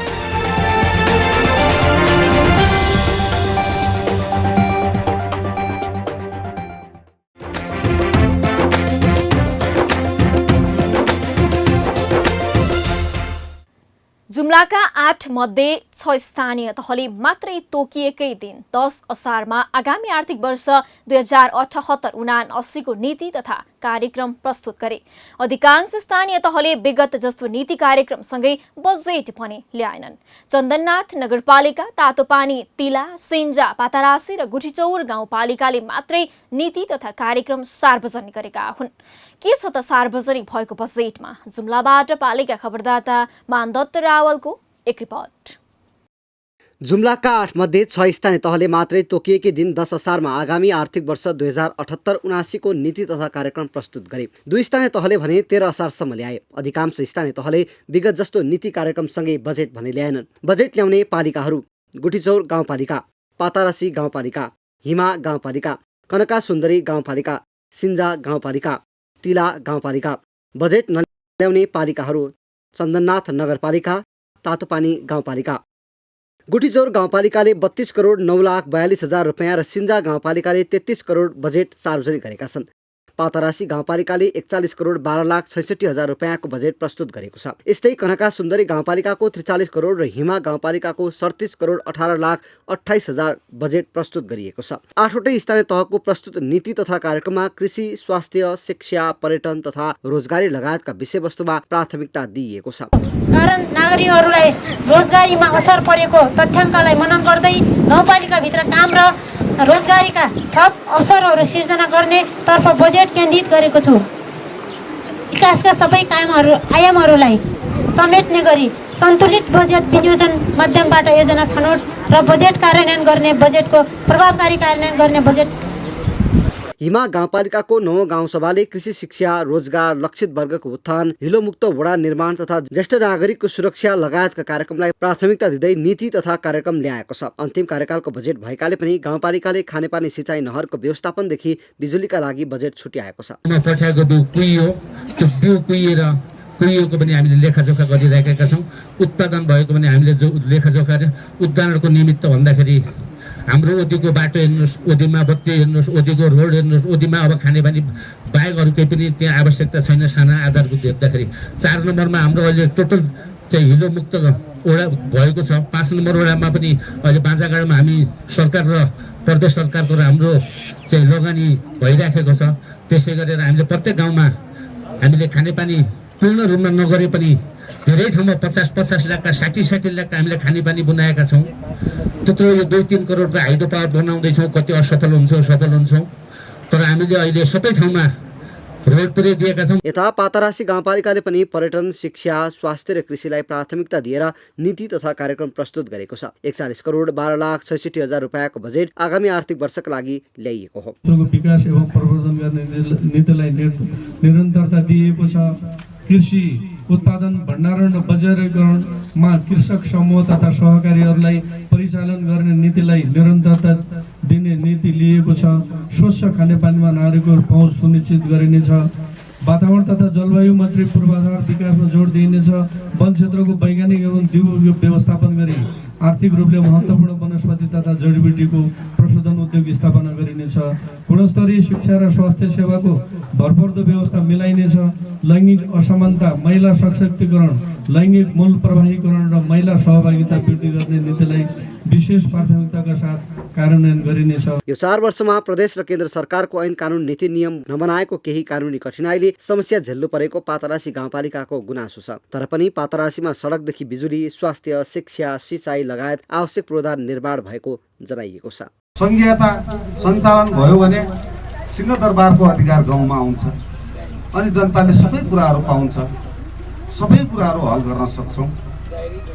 जुम्लाका 8 मध्ये 6 स्थानीय तहले मात्रै तोकिएकै दिन 10 असारमा आगामी आर्थिक वर्ष 2078-79 को नीति तथा कार्यक्रम प्रस्तुत गरे। अधिकांश स्थानीय तहले विगत जस्तो नीति कार्यक्रमसँगै बजेट पनि ल्याएनन्। चन्दननाथ नगरपालिका, तातोपानी, तिला, सिन्जा, पातारासी र गुठीचौर गाउँपालिकाले मात्रै नीति तथा कार्यक्रम सार्वजनिक गरेका हुन्। के छ त सार्वजनिक भएको बजेटमा? जुम्लाबाट पालिका खबरदाता मानदत्त रावलको एक रिपोर्ट। जुम्लाका 8 मध्ये 6 स्थानीय तहले मात्रै तोकिएकै दिन 10 असारमा आगामी आर्थिक वर्ष 2078-79 को नीति तथा कार्यक्रम प्रस्तुत गरे। 2 स्थानीय तहले भने 13 असारसम्म ल्याए। अधिकांश स्थानीय तहले विगत जस्तो नीति कार्यक्रमसँगै बजेट भने ल्याएनन्। बजेट ल्याउने पालिकाहरू: गुठीचौर गाउँपालिका, पातारासी गाउँपालिका, हिमा गाउँपालिका, कनका सुन्दरी गाउँपालिका, सिन्जा गाउँपालिका, तिला गाउँपालिका। बजेट नल्याउने पालिकाहरू: चन्दननाथ नगरपालिका, तातोपानी गाउँपालिका। गुठीचौर गाउँपालिकाले 32 करोड 9,42,000 रुपैयाँ र सिन्जा गाउँपालिकाले 33 करोड बजेट सार्वजनिक गरेका छन्। पातरासी गाउँपालिकाले 41 करोड 12,66,000 रुपियाँको बजेट प्रस्तुत गरेको छ। यस्तै कनका सुन्दरी गाउँपालिकाको 43 करोड र हिमा गाउँपालिकाको 37 करोड 18,28,000 बजेट प्रस्तुत गरिएको छ। 8वटै स्थानीय तहको प्रस्तुत नीति तथा कार्यक्रममा कृषि, स्वास्थ्य, शिक्षा, पर्यटन तथा रोजगारी लगायतका विषयवस्तुमा प्राथमिकता दिइएको छ। कारण नागरिकहरूलाई रोजगारीमा असर परेको तथ्याङ्कलाई मनन गर्दै गाउँपालिकाभित्र काम र रोजगारीका थप अवसरहरू सिर्जना गर्ने तर्फ बजेट केन्द्रित गरेको छु। विकासका सबै आयामहरूलाई समेट्ने गरी सन्तुलित बजेट विनियोजन माध्यमबाट योजना छनौट र बजेट कार्यान्वयन गर्ने बजेटको प्रभावकारी कार्यान्वयन गर्ने बजेट। हिमा गाउँपालिकाको 9 गाउँसभाले कृषि, शिक्षा, रोजगार, लक्षित वर्गको उत्थान, हिलोमुक्त वडा निर्माण तथा ज्येष्ठ नागरिकको सुरक्षा लगायतका कार्यक्रमलाई प्राथमिकता दिँदै नीति तथा कार्यक्रम ल्याएको छ। अन्तिम कार्यकालको बजेट भएकाले पनि गाउँपालिकाले खानेपानी, सिँचाइ, नहरको व्यवस्थापनदेखि बिजुलीका लागि बजेट छुट्याएको छ। पठाएको बिउ कुहियो, त्यो बिउ कुहिएको पनि हामीले लेखाजोखा गरिरहेका छौँ। उत्पादन भएको पनि हामीले जो लेखाजोखा, उदाहरणको निमित्त भन्दाखेरि हाम्रो ओदीको बाटो हेर्नुहोस्, ओदीमा बत्ती हेर्नुहोस्, ओदीको रोड हेर्नुहोस्, ओदीमा अब खानेपानी बाहेक अरू केही पनि त्यहाँ आवश्यकता छैन। साना आधारभूत हेर्दाखेरि 4 नम्बरमा हाम्रो अहिले टोटल चाहिँ हिलोमुक्त वडा भएको छ। 5 नम्बर वडामा पनि अहिले बाँझागाडमा हामी सरकार र प्रदेश सरकारको हाम्रो चाहिँ लगानी भइराखेको छ। त्यसै गरेर हामीले प्रत्येक गाउँमा हामीले खानेपानी पूर्ण रूपमा नगरे पनि धेरै ठाउँमा 50-50 लाखका 60-60 लाखका हामीले खानेपानी बनाएका छौँ। त्यत्रो यो 2-3 करोडको हाइड्रो पावर बनाउँदैछौँ। कति असफल हुन्छौँ, तर हामीले अहिले सबै ठाउँमा रोड पुर्याइदिएका छौँ। यता पातरासी गाउँपालिकाले पनि पर्यटन, शिक्षा, स्वास्थ्य र कृषिलाई प्राथमिकता दिएर नीति तथा कार्यक्रम प्रस्तुत गरेको छ। 41 करोड 12,66,000 रुपियाँको बजेट आगामी आर्थिक वर्षका लागि ल्याइएको हो। विकास एवं प्रवर्धन गर्ने नीतिलाई निरन्तरता दिएको छ। कृषि उत्पादन भण्डारण र बजारीकरणमा कृषक समूह तथा सहकारीहरूलाई परिचालन गर्ने नीतिलाई निरन्तरता दिने नीति लिएको छ। स्वच्छ खानेपानीमा नागरिकको पहुँच सुनिश्चित गरिनेछ। वातावरण तथा जलवायु मन्त्री पूर्वाधार विकासमा जोड दिइनेछ। वन क्षेत्रको वैज्ञानिक एवं जीव व्यवस्थापन गरी आर्थिक रूपले महत्त्वपूर्ण वनस्पति तथा जडीबुटीको प्रशोधन उद्योग स्थापना गरिनेछ। गुणस्तरीय शिक्षा र स्वास्थ्य सेवाको भरपर्दो व्यवस्था मिलाइनेछ। लैङ्गिक असमानता, महिला सशक्तिकरण, लैङ्गिक मूल प्रवाहीकरण र महिला सहभागिता वृद्धि गर्ने नीतिलाई विशेष प्राथमिकताका साथ कार्यान्वयन गरिनेछ। यो 4 वर्षमा प्रदेश र केन्द्र सरकारको ऐन कानुन नीति नियम नबनाएको केही कानुनी कठिनाइले समस्या झेल्नु परेको पातरासी गाउँपालिकाको गुनासो छ। तर पनि पातरासीमा सडकदेखि बिजुली, स्वास्थ्य, शिक्षा, सिँचाइ लगायत आवश्यक पूर्वाधार निर्माण भएको जनाइएको छ। संघीयता सञ्चालन भयो भने सिंहदरबारको अधिकार गाउँमा आउँछ अनि जनताले सबै कुराहरू पाउँछ, सबै कुराहरू हल गर्न सक्छौँ।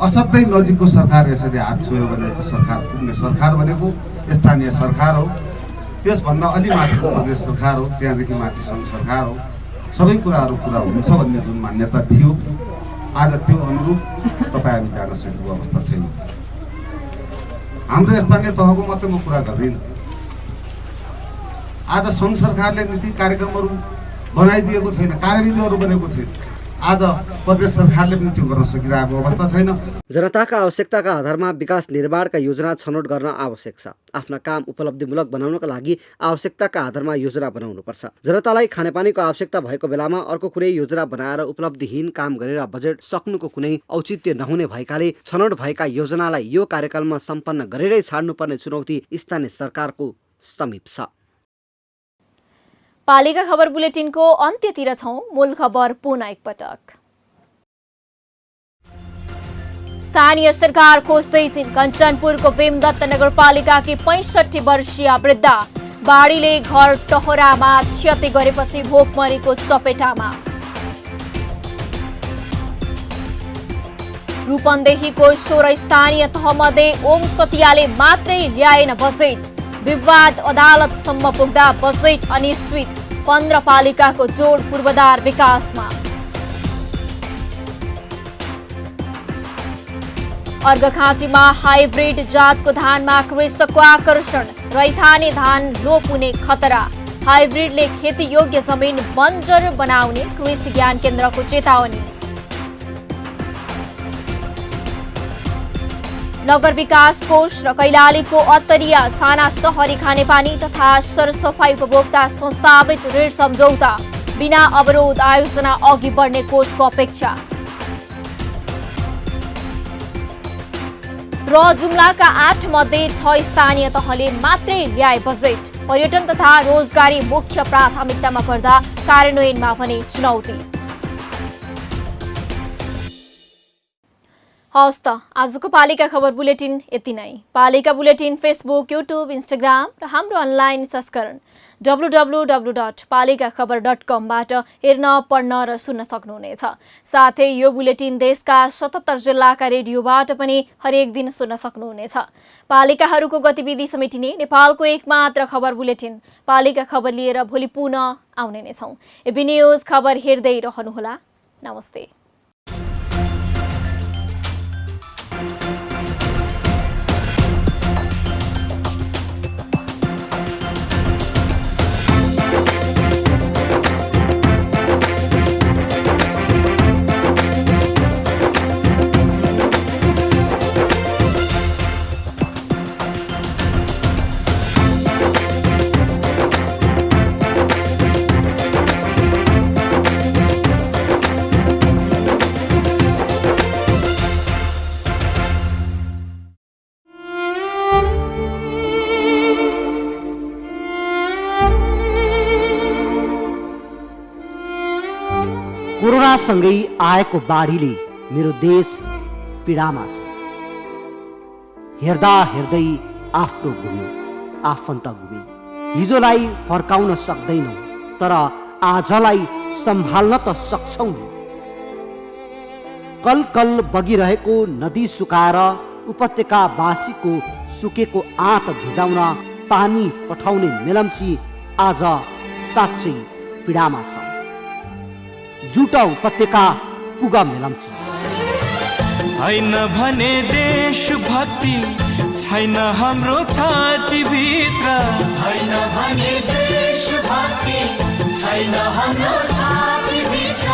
असाध्यै नजिकको सरकार यसरी हात छोयो भने चाहिँ सरकार पुग्ने सरकार भनेको स्थानीय सरकार हो, त्यसभन्दा अलि माथिको प्रदेश सरकार हो, त्यहाँदेखि माथि सङ्घ सरकार हो। सबै कुराहरू पुरा हुन्छ भन्ने जुन मान्यता थियो, आज त्यो अनुरूप तपाईँ हामी जान सकेको अवस्था छैन। हाम्रो स्थानीय तहको मात्रै म कुरा गर्दिनँ। आज सङ्घ सरकारले नीति कार्यक्रमहरू बनाइदिएको छैन, कार्यविधिहरू बनेको छैन। आज प्रदेश सरकारले पनि त्यो गर्न सकिरहेको अवस्था छैन। जनताका आवश्यकताका आधारमा विकास निर्माणका योजना छनौट गर्न आवश्यक छ। आफ्ना काम उपलब्धिमूलक बनाउनका लागि आवश्यकताका आधारमा योजना बनाउनुपर्छ। जनतालाई खानेपानीको आवश्यकता भएको बेलामा अर्को कुनै योजना बनाएर उपलब्धिहीन काम गरेर बजेट सक्नुको कुनै औचित्य नहुने भएकाले छनौट भएका योजनालाई यो कार्यकालमा सम्पन्न गरेरै छाड्नुपर्ने चुनौती स्थानीय सरकारको समीप छ। पालिका खबर बुलेटिनको अन्त्यतिर छौं। मूल खबर पुनः एकपटक। स्थानीय सरकार खोज्दैछिन्। कञ्चनपुरको भीमदत्त नगरपालिकाकी 65 वर्षीय वृद्धा बाढीले घर टहरामा क्षति गरेपछि भोकमरीको चपेटामा। रूपन्देहीको 16 स्थानीय तहमध्ये ओम सतियाले मात्रै ल्याएन बजेट। विवाद अदालतसम्म पुग्दा बजेट अनिश्चित। 15 पालिकाको जोड पूर्वाधार विकासमा। अर्घखाँचीमा हाइब्रिड जातको धानमा कृषकको आकर्षण। रैथाने धान लोप हुने खतरा। हाइब्रिडले खेती योग्य जमिन बन्जर बनाउने कृषि ज्ञान केन्द्रको चेतावनी। नगर विकास कोष र कैलालीको अत्तरिया साना सहरी खानेपानी तथा सरसफाई उपभोक्ता संस्थाबीच ऋण सम्झौता बिना अवरोध आयोजना अघि बढ्ने कोषको अपेक्षा र जुम्लाका 8 मध्ये 6 स्थानीय तहले मात्रै ल्याए बजेट पर्यटन तथा रोजगारी मुख्य प्राथमिकतामा पर्दा कार्यान्वयनमा भने चुनौती। हवस् त आजको पालिका खबर बुलेटिन यति नै। पालिका बुलेटिन फेसबुक, युट्युब, इन्स्टाग्राम र हाम्रो अनलाइन संस्करण www.palikakhbar.com बाट हेर्न, पढ्न र सुन्न सक्नुहुनेछ। साथै यो बुलेटिन देशका 77 जिल्लाका रेडियोबाट पनि हरेक दिन सुन्न सक्नुहुनेछ। पालिकाहरूको गतिविधि समेटिने नेपालको एकमात्र खबर बुलेटिन पालिका खबर लिएर भोलि पुनः आउने नै छौं। एबी न्यूज खबर हेर्दै रहनुहोला। नमस्ते। कोरोनासँगै आएको बाढीले मेरो देश पीडामा छ। हेर्दा हेर्दै आफ्नो गुम्यो, आफन्त गुमे। हिजोलाई फर्काउन सक्दैनौ तर आजलाई सम्हाल्न त सक्छौ नि। कल कल बगिरहेको नदी सुकाएर उपत्यकावासीको सुकेको आँट भिजाउन पानी पठाउने मेलम्ची आज साँच्चै पीडामा छ। जुटा उपत्यका पुगा मेलम्ची। हैन भने देशभक्ति छैन हाम्रो छाती भित्र, हैन भने देशभक्ति छैन हाम्रो छाती भित्र।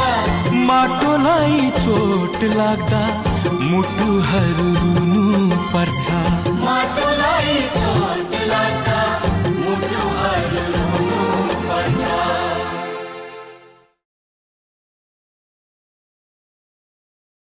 माटोलाई चोट लाग्दा मुटुहरू रुनु पर्छ, माटो